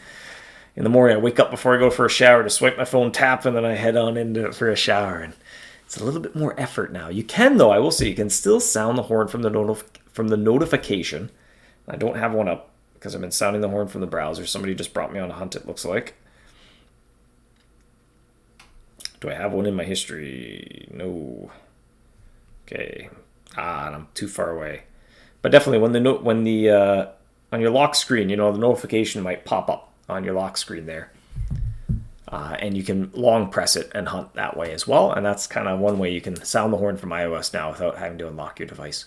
In the morning, I wake up before I go for a shower to swipe my phone, tap, and then I head on into it for a shower. And it's a little bit more effort now. You can, though, I will say, you can still sound the horn from the notification. I don't have one up because I've been sounding the horn from the browser. Somebody just brought me on a hunt, it looks like. Do I have one in my history? No. Okay. And I'm too far away. But definitely, when the on your lock screen, the notification might pop up on your lock screen there. And you can long press it and hunt that way as well. And that's kind of one way you can sound the horn from iOS now without having to unlock your device.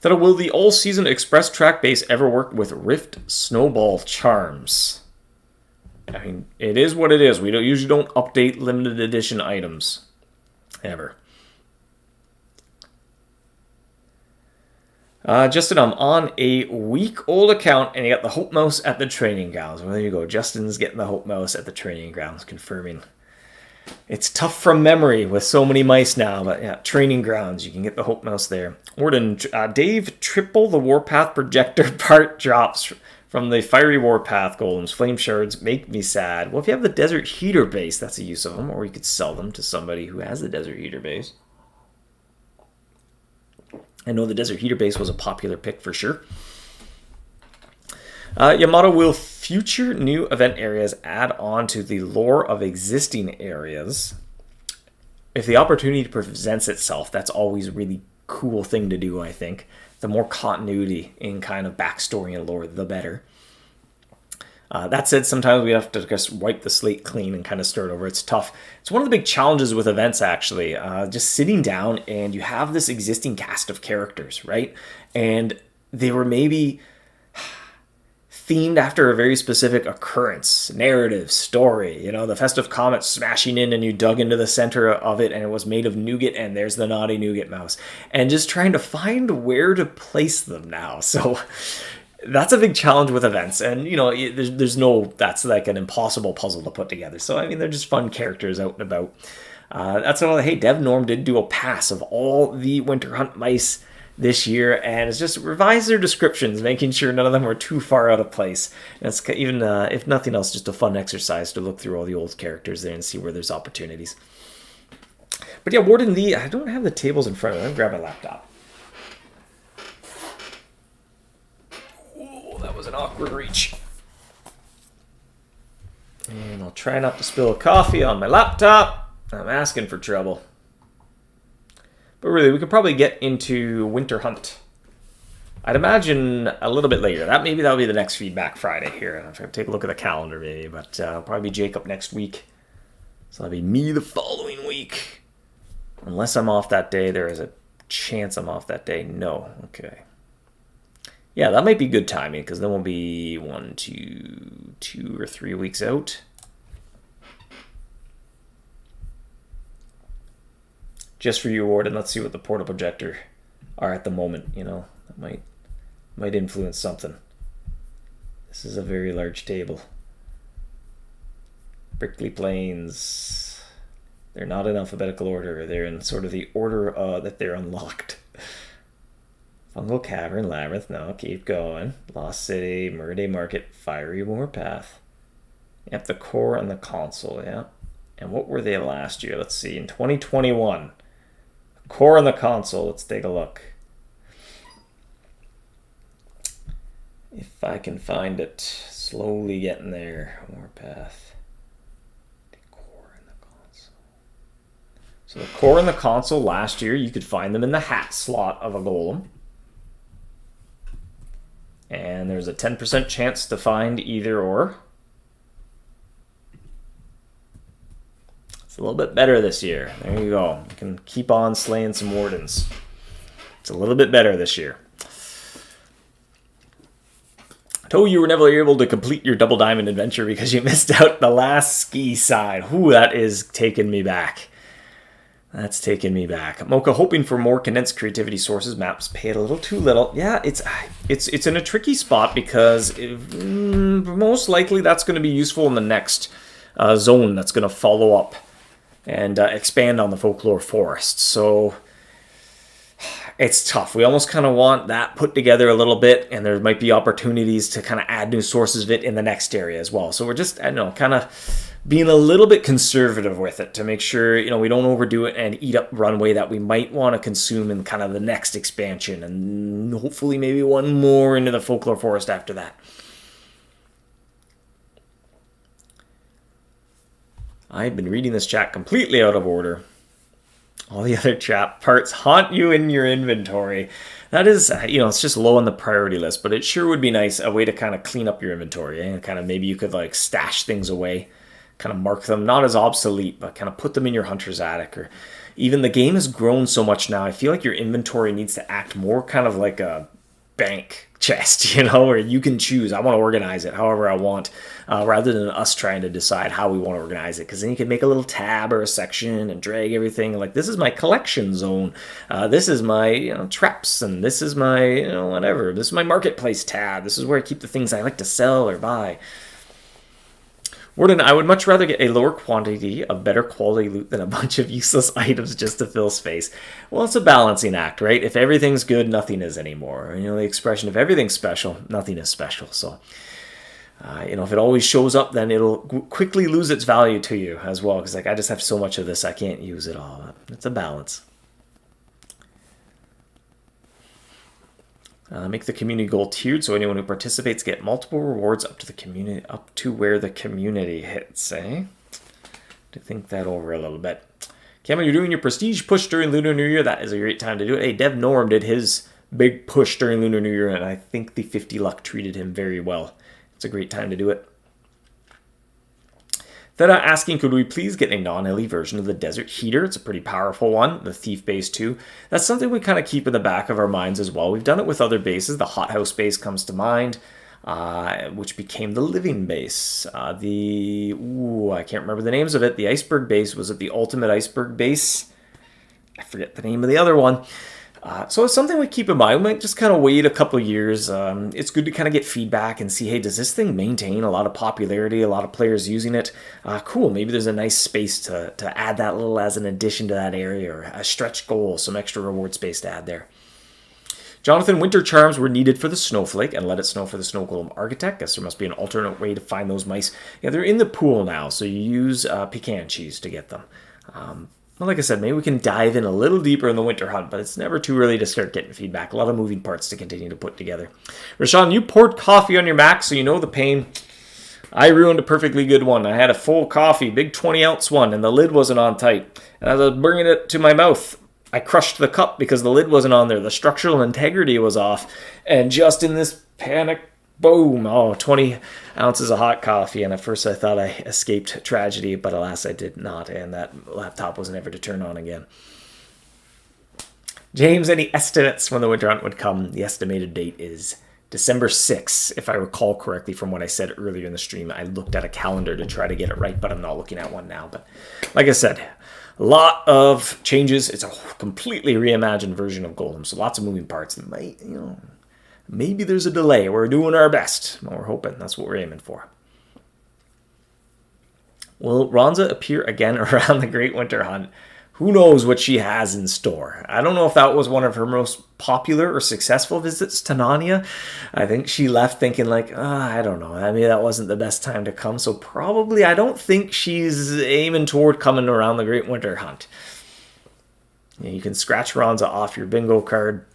Will the all-season Express track base ever work with Rift Snowball charms? I mean, it is what it is. We usually don't update limited edition items. Ever. Justin, I'm on a week-old account, and you got the Hope Mouse at the training grounds. Well, there you go. Justin's getting the Hope Mouse at the training grounds, confirming. It's tough from memory with so many mice now, but yeah, training grounds, you can get the Hope Mouse there. Orden, Dave, triple the Warpath projector part drops from the Fiery Warpath golems. Flame shards make me sad. Well, if you have the Desert Heater base, that's a use of them, or you could sell them to somebody who has the Desert Heater base. I know the Desert Heater base was a popular pick for sure. Yamato, will future new event areas add on to the lore of existing areas? If the opportunity presents itself, that's always a really cool thing to do, I think. The more continuity in kind of backstory and lore, the better. That said, sometimes we have to just wipe the slate clean and kind of start over. It's tough. It's one of the big challenges with events, actually. Just sitting down and you have this existing cast of characters, right? And they were maybe themed after a very specific occurrence, narrative, story. The Festive Comet smashing in and you dug into the center of it and it was made of nougat and there's the naughty nougat mouse. And just trying to find where to place them now. So that's a big challenge with events. And, that's like an impossible puzzle to put together. So, I mean, they're just fun characters out and about. That's all. Hey, DevNorm did do a pass of all the Winter Hunt mice this year, and it's just revise their descriptions, making sure none of them are too far out of place. And it's even, if nothing else, just a fun exercise to look through all the old characters there and see where there's opportunities. But yeah, Warden Lee, I don't have the tables in front of me. Let me grab my laptop. Oh, that was an awkward reach. And I'll try not to spill coffee on my laptop. I'm asking for trouble. But really, we could probably get into Winter Hunt. I'd imagine a little bit later. That'll be the next Feedback Friday here. I'm trying to take a look at the calendar maybe, but it'll probably be Jacob next week. So that'll be me the following week. Unless I'm off that day. There is a chance I'm off that day. No. Okay. Yeah, that might be good timing, because then we'll be 2 or 3 weeks out. Just for you, Warden, let's see what the portal projector are at the moment. That might influence something. This is a very large table. Brickley Plains. They're not in alphabetical order. They're in sort of the order that they're unlocked. Fungal Cavern, Labyrinth, no, keep going. Lost City, Murday Market, Fiery Warpath. Yep, the core and the console, yeah. And what were they last year? Let's see, in 2021. Core and the console, let's take a look. If I can find it. Slowly getting there. Warpath. The core and the console. So the core and the console last year, you could find them in the hat slot of a golem. And there's a 10% chance to find either or. It's a little bit better this year. There you go. You can keep on slaying some wardens. It's a little bit better this year. Told you were never able to complete your double diamond adventure because you missed out the last ski side. Ooh, that is taking me back. That's taking me back. Mocha hoping for more condensed creativity sources. Maps paid a little too little. Yeah, it's in a tricky spot because most likely that's going to be useful in the next zone that's going to follow up and expand on the folklore forest. So it's tough. We almost kind of want that put together a little bit, and there might be opportunities to kind of add new sources of it in the next area as well. So we're just, I don't know, kind of being a little bit conservative with it to make sure, we don't overdo it and eat up runway that we might want to consume in kind of the next expansion, and hopefully maybe one more into the folklore forest after that. I've been reading this chat completely out of order. All the other chat parts haunt you in your inventory. That is, it's just low on the priority list, but it sure would be nice, a way to kind of clean up your inventory. And kind of maybe you could like stash things away, kind of mark them, not as obsolete, but kind of put them in your hunter's attic. Or even the game has grown so much now, I feel like your inventory needs to act more kind of like a bank chest, where you can choose, I want to organize it however I want, rather than us trying to decide how we want to organize it. Because then you can make a little tab or a section and drag everything. Like, this is my collection zone. This is my traps, and this is my whatever. This is my marketplace tab. This is where I keep the things I like to sell or buy. Warden, I would much rather get a lower quantity of better quality loot than a bunch of useless items just to fill space. Well, it's a balancing act, right? If everything's good, nothing is anymore. The expression, if everything's special, nothing is special. So, if it always shows up, then it'll quickly lose its value to you as well. Because, I just have so much of this, I can't use it all. It's a balance. Make the community goal tiered so anyone who participates get multiple rewards up to where the community hits, eh? To think that over a little bit. Cameron, you're doing your prestige push during Lunar New Year. That is a great time to do it. Hey, Dev Norm did his big push during Lunar New Year, and I think the 50 luck treated him very well. It's a great time to do it. Theta asking, could we please get a non-hilly version of the Desert Heater? It's a pretty powerful one, the Thief base too. That's something we kind of keep in the back of our minds as well. We've done it with other bases. The Hothouse base comes to mind, which became the Living base. I can't remember the names of it. The Iceberg base, was it the Ultimate Iceberg base? I forget the name of the other one. So it's something we keep in mind. We might just kind of wait a couple of years. It's good to kind of get feedback and see, hey, does this thing maintain a lot of popularity, a lot of players using it? Cool, maybe there's a nice space to add that little as an addition to that area, or a stretch goal, some extra reward space to add there. Jonathan, winter charms were needed for the snowflake and let it snow for the snow golem architect. Guess there must be an alternate way to find those mice. Yeah, they're in the pool now, so you use pecan cheese to get them. Well, like I said, maybe we can dive in a little deeper in the winter hunt, but it's never too early to start getting feedback. A lot of moving parts to continue to put together. Rashawn, you poured coffee on your Mac, so you know the pain. I ruined a perfectly good one. I had a full coffee, big 20-ounce one, and the lid wasn't on tight. And as I was bringing it to my mouth, I crushed the cup because the lid wasn't on there. The structural integrity was off. And just in this panic, boom, 20 ounces of hot coffee. And at first I thought I escaped tragedy, but alas, I did not. And that laptop was never to turn on again. James, any estimates when the winter hunt would come? The estimated date is December 6th, if I recall correctly from what I said earlier in the stream. I looked at a calendar to try to get it right, but I'm not looking at one now. But like I said, a lot of changes. It's a completely reimagined version of Golem, so lots of moving parts. It might, maybe there's a delay. We're doing our best. Well, we're hoping. That's what we're aiming for. Will Ronza appear again around the Great Winter Hunt? Who knows what she has in store? I don't know if that was one of her most popular or successful visits to Narnia. I think she left thinking like, I don't know. I mean, that wasn't the best time to come. So probably I don't think she's aiming toward coming around the Great Winter Hunt. You can scratch Ronza off your bingo card.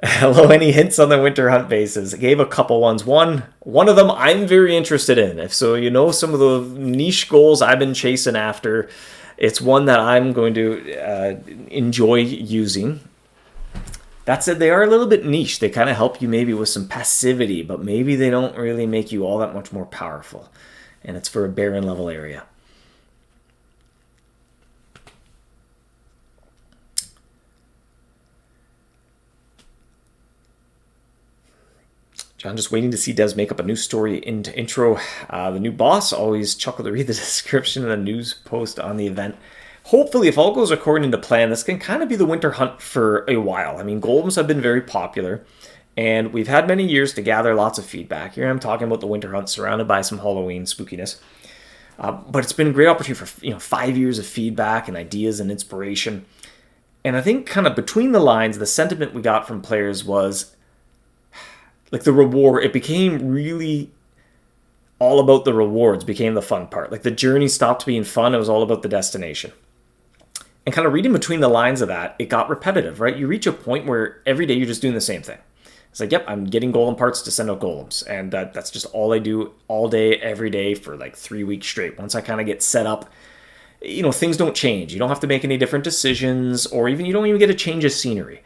Hello, any hints on the Winter Hunt bases? I gave a couple ones. One of them I'm very interested in. If so, you know some of the niche goals I've been chasing after. It's one that I'm going to enjoy using. That said, they are a little bit niche. They kind of help you maybe with some passivity, but maybe they don't really make you all that much more powerful. And it's for a Baron level area. John, just waiting to see Devs make up a new story into intro. The new boss, always chuckle to read the description of the news post on the event. Hopefully, if all goes according to plan, this can kind of be the Winter Hunt for a while. I mean, golems have been very popular, and we've had many years to gather lots of feedback. Here I'm talking about the Winter Hunt surrounded by some Halloween spookiness. But it's been a great opportunity for 5 years of feedback and ideas and inspiration. And I think kind of between the lines, the sentiment we got from players was, like the reward, it became really all about the rewards, became the fun part. Like the journey stopped being fun, it was all about the destination. And kind of reading between the lines of that, it got repetitive, right? You reach a point where every day you're just doing the same thing. It's like, yep, I'm getting golem parts to send out golems. And that's just all I do all day, every day for like 3 weeks straight. Once I kind of get set up, things don't change. You don't have to make any different decisions, or even you don't even get a change of scenery.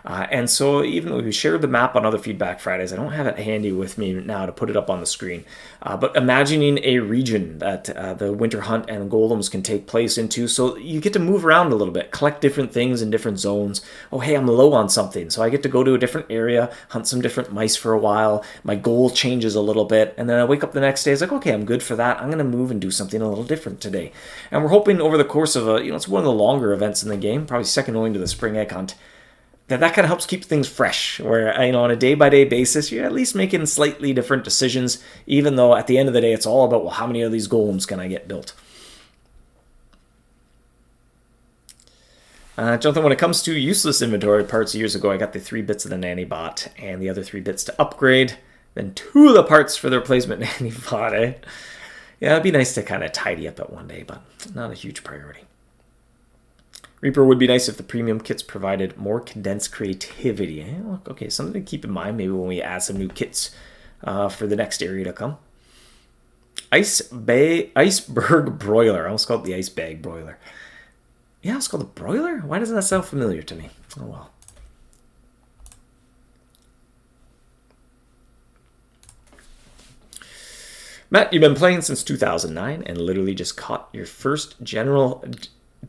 And so even though we shared the map on other Feedback Fridays, I don't have it handy with me now to put it up on the screen. But imagining a region that the Winter Hunt and Golems can take place into, so you get to move around a little bit, collect different things in different zones. Oh, hey, I'm low on something, so I get to go to a different area, hunt some different mice for a while. My goal changes a little bit, and then I wake up the next day, it's like, okay, I'm good for that. I'm going to move and do something a little different today. And we're hoping over the course of it's one of the longer events in the game, probably second only to the Spring Egg Hunt, that kind of helps keep things fresh, where on a day-by-day basis you're at least making slightly different decisions, even though at the end of the day it's all about, well, how many of these golems can I get built? Jonathan, when it comes to useless inventory parts, years ago I got the 3 bits of the nanny bot and the other 3 bits to upgrade, then 2 of the parts for the replacement nanny bot. Yeah, it'd be nice to kind of tidy up at one day, but not a huge priority. Reaper would be nice if the premium kits provided more condensed creativity. Okay, something to keep in mind maybe when we add some new kits for the next area to come. Iceberg Broiler. I almost called it the Ice Bag Broiler. Yeah, it's called a broiler? Why doesn't that sound familiar to me? Oh well. Matt, you've been playing since 2009 and literally just caught your first general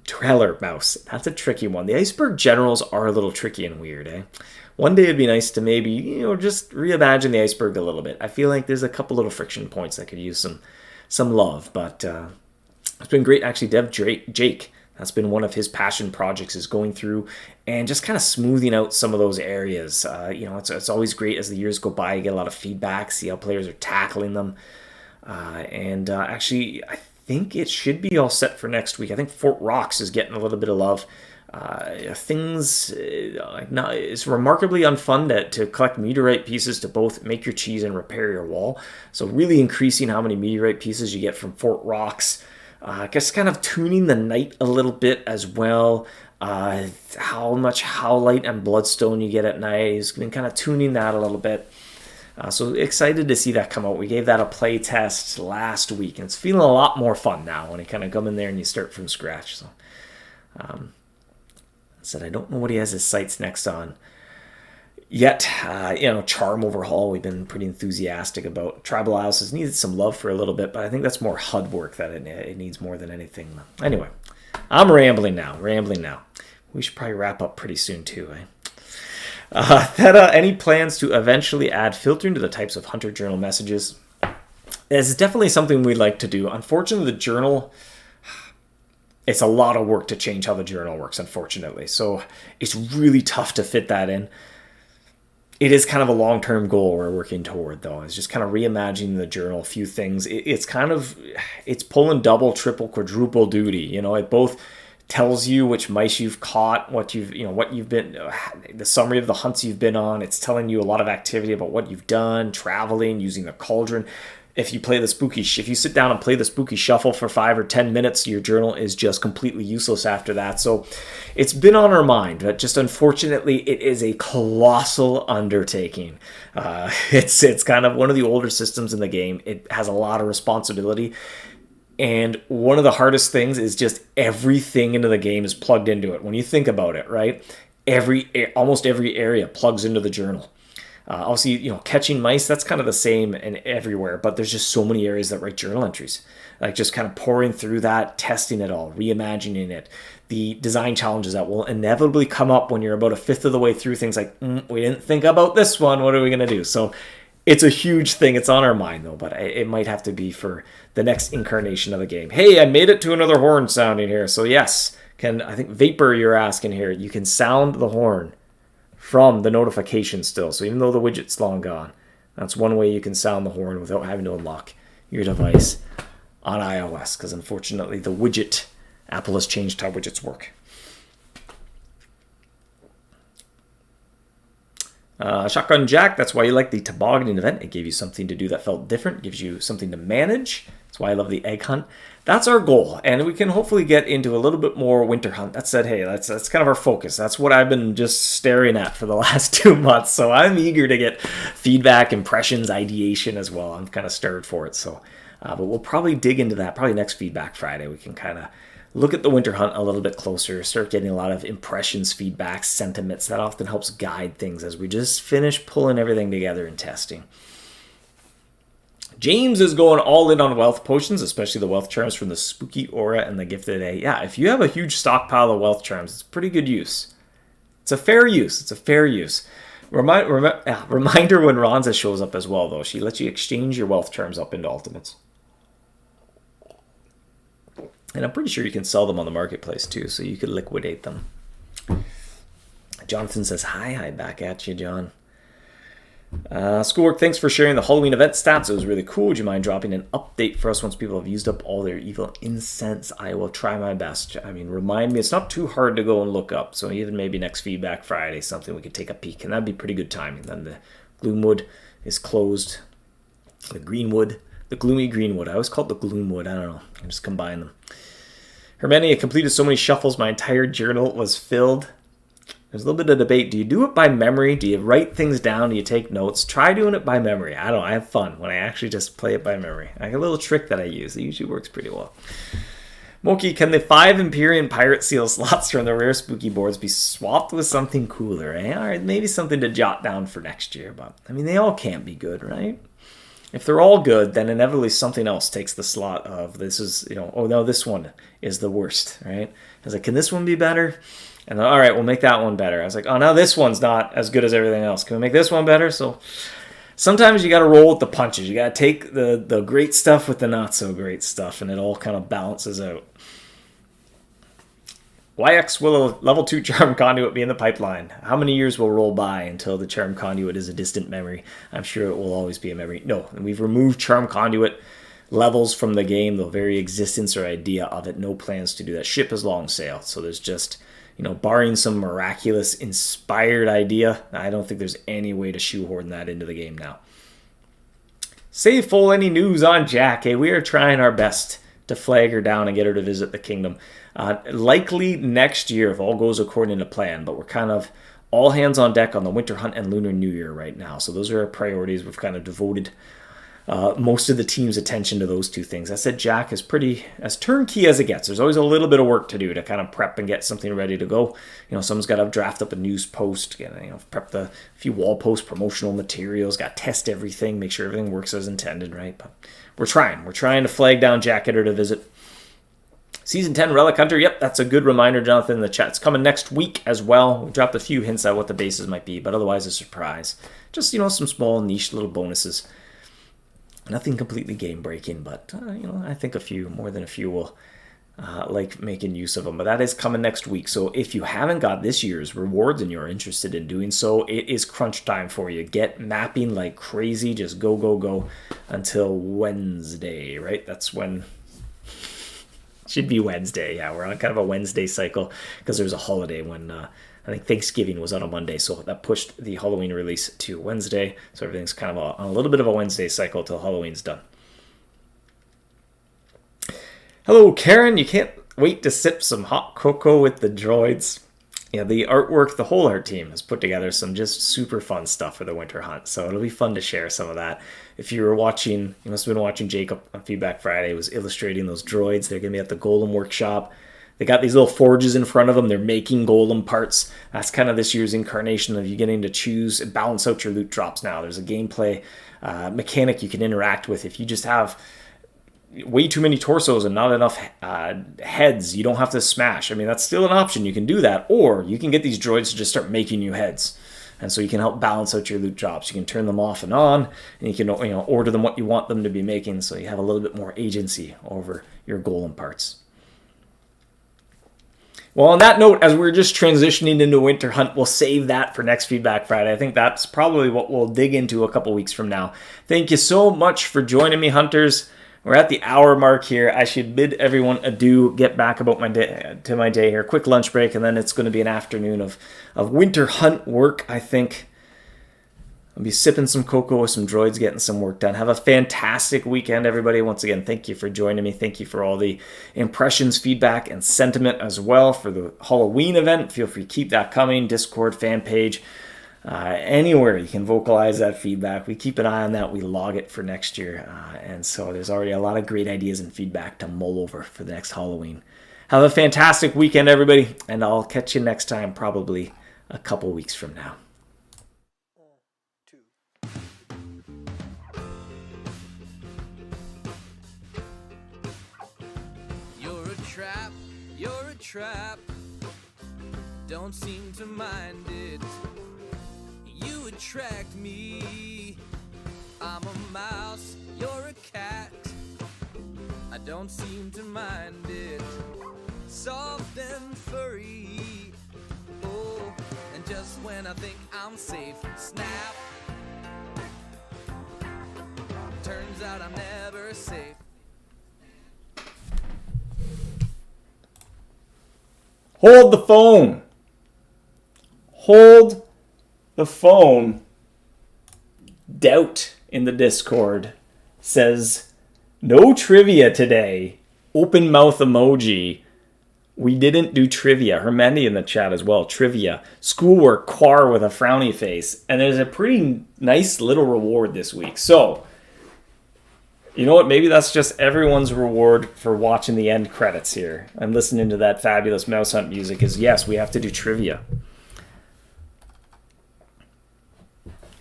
Treller mouse. That's a tricky one. The Iceberg Generals are a little tricky and weird, eh? One day it'd be nice to maybe, just reimagine the Iceberg a little bit. I feel like there's a couple little friction points that could use some love, but it's been great. Actually, Jake, that's been one of his passion projects, is going through and just kind of smoothing out some of those areas. It's always great as the years go by, you get a lot of feedback, see how players are tackling them. Actually, I think it should be all set for next week. I think Fort Rocks is getting a little bit of love. It's remarkably unfun to collect meteorite pieces to both make your cheese and repair your wall. So really increasing how many meteorite pieces you get from Fort Rocks. I guess kind of tuning the night a little bit as well. How much Howlite and Bloodstone you get at night. He's been kind of tuning that a little bit. So excited to see that come out. We gave that a play test last week, and it's feeling a lot more fun now when you kind of come in there and you start from scratch. So, I said I don't know what he has his sights next on yet. Charm Overhaul, we've been pretty enthusiastic about. Tribal Isles has needed some love for a little bit, but I think that's more HUD work that it needs more than anything. Anyway, I'm rambling now. We should probably wrap up pretty soon too, eh? Theta, any plans to eventually add filtering to the types of Hunter Journal messages? It's definitely something we'd like to do. Unfortunately, the journal, it's a lot of work to change how the journal works, unfortunately. So it's really tough to fit that in. it is kind of a long-term goal we're working toward, though. It's just kind of reimagining the journal, a few things. It's pulling double, triple, quadruple duty. You know, it both tells you which mice you've caught, what you've been, the summary of the hunts you've been on. It's telling you a lot of activity about what you've done, traveling, using the cauldron. If you sit down and play the spooky shuffle for 5 or 10 minutes, your journal is just completely useless after that. So it's been on our mind, but just unfortunately, it is a colossal undertaking. It's kind of one of the older systems in the game. It has a lot of responsibility. And one of the hardest things is just everything into the game is plugged into it. When you think about it, right? Almost every area plugs into the journal. Obviously, catching mice, that's kind of the same and everywhere, but there's just so many areas that write journal entries. Like just kind of pouring through that, testing it all, reimagining it, the design challenges that will inevitably come up when you're about a fifth of the way through, things like, we didn't think about this one, what are we going to do? So it's a huge thing. It's on our mind, though, but it might have to be for the next incarnation of the game. Hey, I made it to another horn sounding here. So yes, I think Vapor, you're asking here, you can sound the horn from the notification still. So even though the widget's long gone, that's one way you can sound the horn without having to unlock your device on iOS, because unfortunately the widget, Apple has changed how widgets work. Shotgun Jack, that's why you like the tobogganing event. It gave you something to do that felt different, gives you something to manage. That's why I love the egg hunt. That's our goal, and we can hopefully get into a little bit more winter hunt. That said, hey, that's kind of our focus. That's what I've been just staring at for the last 2 months, so I'm eager to get feedback, impressions, ideation as well. I'm kind of stirred for it, so but we'll probably dig into that. Probably next Feedback Friday, we can kind of look at the winter hunt a little bit closer, start getting a lot of impressions, feedback, sentiments. That often helps guide things as we just finish pulling everything together and testing. James is going all in on wealth potions, especially the wealth charms from the Spooky Aura and the Gift of the Day. Yeah, if you have a huge stockpile of wealth charms, it's pretty good use. It's a fair use. Reminder when Ronza shows up as well, though. She lets you exchange your wealth charms up into ultimates. And I'm pretty sure you can sell them on the marketplace too, so you could liquidate them. Jonathan says, hi back at you, John. Schoolwork, thanks for sharing the Halloween event stats. It was really cool. Would you mind dropping an update for us once people have used up all their evil incense? I will try my best. I mean, remind me. It's not too hard to go and look up. So even maybe next Feedback Friday, something we could take a peek. And that'd be pretty good timing. Then the Gloomwood is closed. The Greenwood. The Gloomy Greenwood. I always call it the Gloomwood. I don't know. I just combine them. Hermione, completed so many shuffles, my entire journal was filled. There's a little bit of debate. Do you do it by memory? Do you write things down? Do you take notes? Try doing it by memory. I don't know. I have fun when I actually just play it by memory. I have a little trick that I use. It usually works pretty well. Moki, can the 5 Empyrean Pirate Seal slots from the rare spooky boards be swapped with something cooler? All right, maybe something to jot down for next year. But, I mean, they all can't be good, right? If they're all good, then inevitably something else takes the slot of this is, oh no, this one is the worst, right? I was like, can this one be better? And all right, we'll make that one better. I was like, oh, no, this one's not as good as everything else. Can we make this one better? So sometimes you got to roll with the punches. You got to take the great stuff with the not so great stuff, and it all kind of balances out. YX, will a level 2 Charm Conduit be in the pipeline? How many years will roll by until the Charm Conduit is a distant memory? I'm sure it will always be a memory. No, and we've removed Charm Conduit levels from the game, the very existence or idea of it. No plans to do that. Ship has long sailed, so there's just, barring some miraculous inspired idea, I don't think there's any way to shoehorn that into the game now. Say full any news on Jack? Hey, we are trying our best to flag her down and get her to visit the kingdom. Likely next year if all goes according to plan, but we're kind of all hands on deck on the Winter Hunt and Lunar New Year right now. So those are our priorities. We've kind of devoted most of the team's attention to those two things. I said Jack is pretty as turnkey as it gets. There's always a little bit of work to do to kind of prep and get something ready to go. Someone's got to draft up a news post, prep a few wall posts, promotional materials, got to test everything, make sure everything works as intended, right? But we're trying to flag down Jack, get her to visit. Season 10 Relic Hunter, yep, that's a good reminder, Jonathan, in the chat. It's coming next week as well. We dropped a few hints at what the bases might be, but otherwise a surprise. Just, some small niche little bonuses. Nothing completely game-breaking, but, I think more than a few will like making use of them. But that is coming next week. So if you haven't got this year's rewards and you're interested in doing so, it is crunch time for you. Get mapping like crazy. Just go, go, go until Wednesday, right? That's when... Should be Wednesday. Yeah, we're on kind of a Wednesday cycle because there's a holiday when I think Thanksgiving was on a Monday, so that pushed the Halloween release to Wednesday. So everything's kind of on a little bit of a Wednesday cycle till Halloween's done. Hello, Karen. You can't wait to sip some hot cocoa with the droids. Yeah, the artwork, the whole art team has put together some just super fun stuff for the winter hunt. So it'll be fun to share some of that. If you were watching, you must have been watching Jacob on Feedback Friday, was illustrating those droids. They're going to be at the Golem Workshop. They got these little forges in front of them. They're making Golem parts. That's kind of this year's incarnation of you getting to choose and balance out your loot drops now. There's a gameplay mechanic you can interact with. If you just have way too many torsos and not enough heads, you don't have to smash. I mean, that's still an option. You can do that, or you can get these droids to just start making you heads. And so you can help balance out your loot drops. You can turn them off and on, and you can order them what you want them to be making, so you have a little bit more agency over your golem parts. Well, on that note, as we're just transitioning into Winter Hunt, we'll save that for next Feedback Friday. I think that's probably what we'll dig into a couple weeks from now. Thank you so much for joining me, Hunters. We're at the hour mark here. I should bid everyone adieu, get back about my day here. Quick lunch break, and then it's going to be an afternoon of winter hunt work, I think. I'll be sipping some cocoa with some droids, getting some work done. Have a fantastic weekend, everybody. Once again, thank you for joining me. Thank you for all the impressions, feedback, and sentiment as well for the Halloween event. Feel free to keep that coming. Discord, fan page. Anywhere you can vocalize that feedback. We keep an eye on that. We log it for next year. And so there's already a lot of great ideas and feedback to mull over for the next Halloween. Have a fantastic weekend, everybody. And I'll catch you next time, probably a couple weeks from now. You're a trap. Don't seem to mind it. You attract me. I'm a mouse, you're a cat. I don't seem to mind it. Soft and furry. Oh, and just when I think I'm safe, snap. Turns out I'm never safe. Hold the phone. Hold the phone. Doubt in the Discord says, no trivia today. Open mouth emoji. We didn't do trivia. Hermandy in the chat as well. Trivia. Schoolwork. Quar with a frowny face. And there's a pretty nice little reward this week. So, you know what? Maybe that's just everyone's reward for watching the end credits here. I'm listening to that fabulous MouseHunt music. Is yes, we have to do trivia.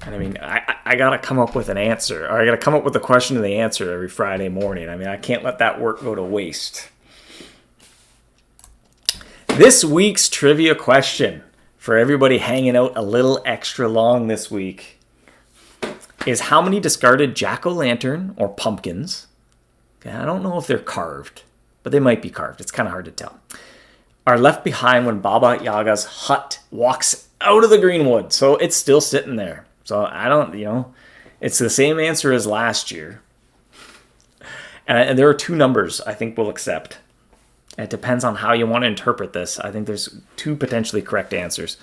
And I mean, I got to come up with an answer. Or I got to come up with a question and the answer every Friday morning. I mean, I can't let that work go to waste. This week's trivia question, for everybody hanging out a little extra long this week, is how many discarded jack-o'-lantern or pumpkins, okay, I don't know if they're carved, but they might be carved, it's kind of hard to tell, are left behind when Baba Yaga's hut walks out of the greenwood. So it's still sitting there. So I don't, it's the same answer as last year. And there are two numbers I think we'll accept. It depends on how you want to interpret this. I think there's two potentially correct answers.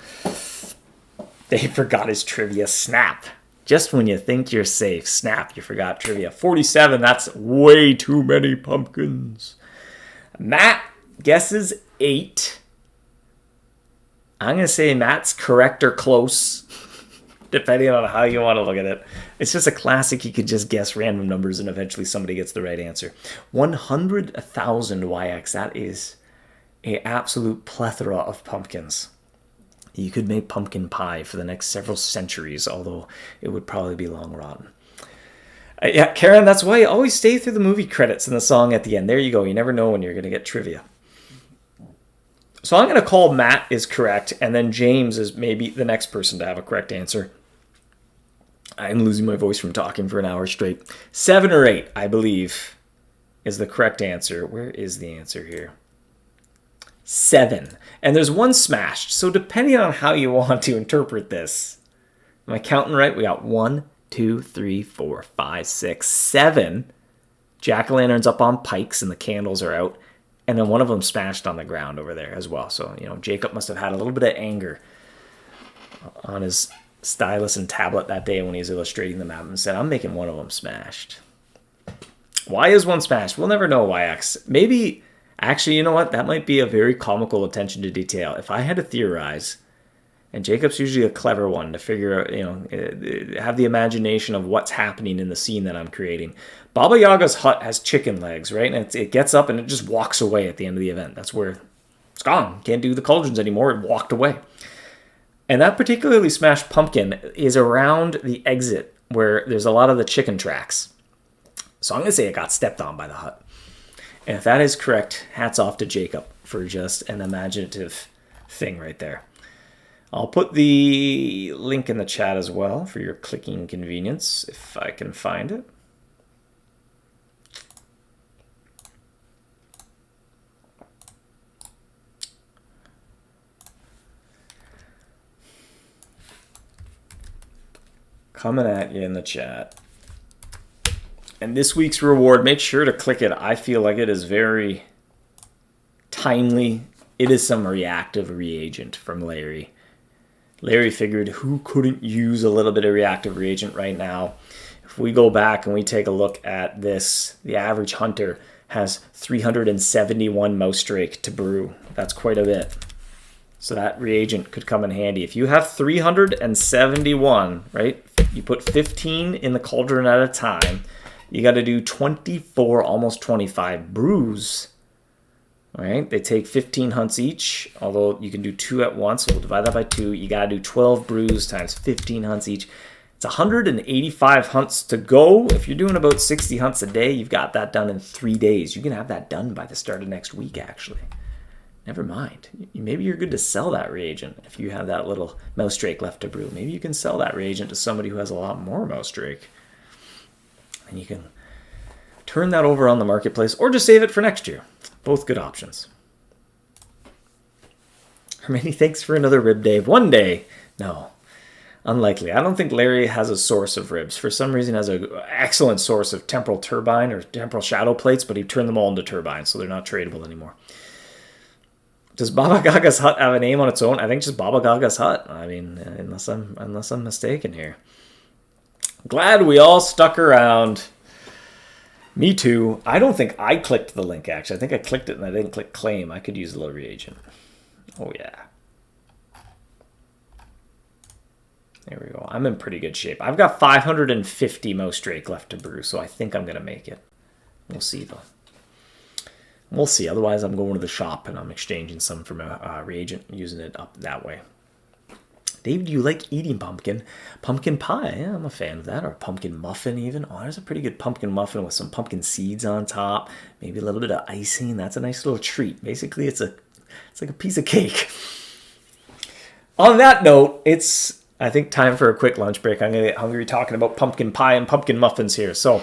They forgot his trivia. Snap. Just when you think you're safe, snap, you forgot trivia. 47, that's way too many pumpkins. Matt guesses 8. I'm going to say Matt's correct or close, depending on how you want to look at it. It's just a classic. You could just guess random numbers and eventually somebody gets the right answer. 100,000 YX. That is an absolute plethora of pumpkins. You could make pumpkin pie for the next several centuries, although it would probably be long rotten. Yeah, Karen, that's why you always stay through the movie credits and the song at the end. There you go. You never know when you're going to get trivia. So I'm going to call Matt is correct, and then James is maybe the next person to have a correct answer. I'm losing my voice from talking for an hour straight. 7 or 8, I believe, is the correct answer. Where is the answer here? 7. And there's one smashed. So depending on how you want to interpret this, am I counting right? We got 1, 2, 3, 4, 5, 6, 7 jack-o'-lanterns up on pikes and the candles are out. And then one of them smashed on the ground over there as well. So, Jacob must have had a little bit of anger on his stylus and tablet that day when he was illustrating the map and said, I'm making one of them smashed. Why is one smashed? We'll never know why X. Maybe, actually, you know what? That might be a very comical attention to detail. If I had to theorize, and Jacob's usually a clever one to figure out, have the imagination of what's happening in the scene that I'm creating. Baba Yaga's hut has chicken legs, right? And it gets up and it just walks away at the end of the event. That's where it's gone. Can't do the cauldrons anymore. It walked away. And that particularly smashed pumpkin is around the exit where there's a lot of the chicken tracks. So I'm going to say it got stepped on by the hut. And if that is correct, hats off to Jacob for just an imaginative thing right there. I'll put the link in the chat as well for your clicking convenience, if I can find it. Coming at you in the chat. And this week's reward, make sure to click it. I feel like it is very timely. It is some reactive reagent from Larry. Larry figured who couldn't use a little bit of reactive reagent right now. If we go back and we take a look at this, the average hunter has 371 mouse drake to brew. That's quite a bit. So that reagent could come in handy. If you have 371, right, you put 15 in the cauldron at a time, you got to do 24, almost 25 brews. All right, they take 15 hunts each, although you can do 2 at once, so we'll divide that by 2. You got to do 12 brews times 15 hunts each. It's 185 hunts to go. If you're doing about 60 hunts a day, you've got that done in 3 days. You can have that done by the start of next week, actually. Never mind. Maybe you're good to sell that reagent if you have that little mouse drake left to brew. Maybe you can sell that reagent to somebody who has a lot more mouse drake. And you can turn that over on the marketplace or just save it for next year. Both good options. Hermione, thanks for another rib, Dave. One day. No. Unlikely. I don't think Larry has a source of ribs. For some reason, he has an excellent source of temporal turbine or temporal shadow plates, but he turned them all into turbines, so they're not tradable anymore. Does Baba Gaga's hut have a name on its own? I think just Baba Gaga's hut. I mean, unless I'm mistaken here. Glad we all stuck around. Me too. I don't think I clicked the link, actually. I think I clicked it and I didn't click claim. I could use a little reagent. Oh, yeah. There we go. I'm in pretty good shape. I've got 550 mouse drake left to brew, so I think I'm going to make it. We'll see, though. We'll see. Otherwise, I'm going to the shop and I'm exchanging some from a reagent and using it up that way. Dave, do you like eating pumpkin? Pumpkin pie, yeah, I'm a fan of that. Or pumpkin muffin even. Oh, there's a pretty good pumpkin muffin with some pumpkin seeds on top. Maybe a little bit of icing. That's a nice little treat. Basically, it's like a piece of cake. On that note, it's, I think, time for a quick lunch break. I'm going to get hungry talking about pumpkin pie and pumpkin muffins here. So,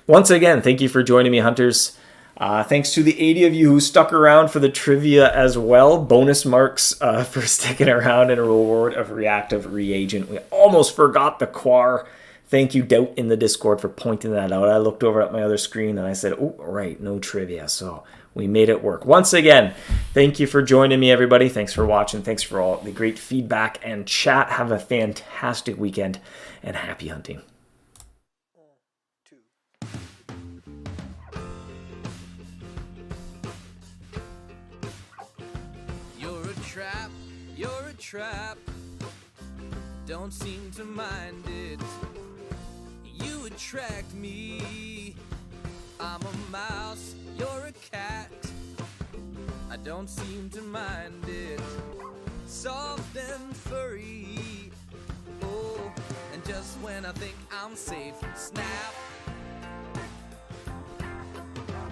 once again, thank you for joining me, hunters. Thanks to the 80 of you who stuck around for the trivia as well. Bonus marks for sticking around and a reward of reactive reagent. We almost forgot the Quar. Thank you, Doubt, in the Discord for pointing that out. I looked over at my other screen and I said, oh, right, no trivia. So we made it work. Once again, thank you for joining me, everybody. Thanks for watching. Thanks for all the great feedback and chat. Have a fantastic weekend and happy hunting. Trap, don't seem to mind it. You attract me. I'm a mouse, you're a cat. I don't seem to mind it. Soft and furry. Oh, and just when I think I'm safe, snap.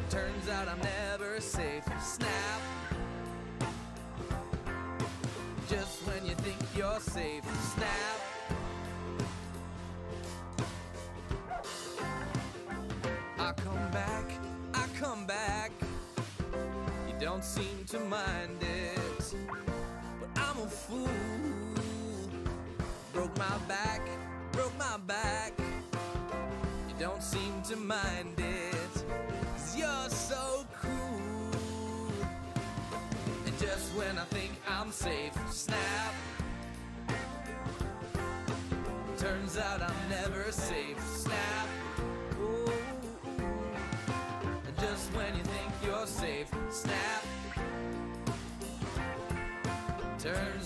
Turns out I'm never safe. Snap. Just when you think you're safe, snap. I come back, you don't don't seem to mind it. But I'm a fool. Broke my back. You don't seem to mind it, 'cause you're so cool. And just when I think I'm safe, snap. Turns out I'm never safe, snap. Ooh. And just when you think you're safe, snap. Turns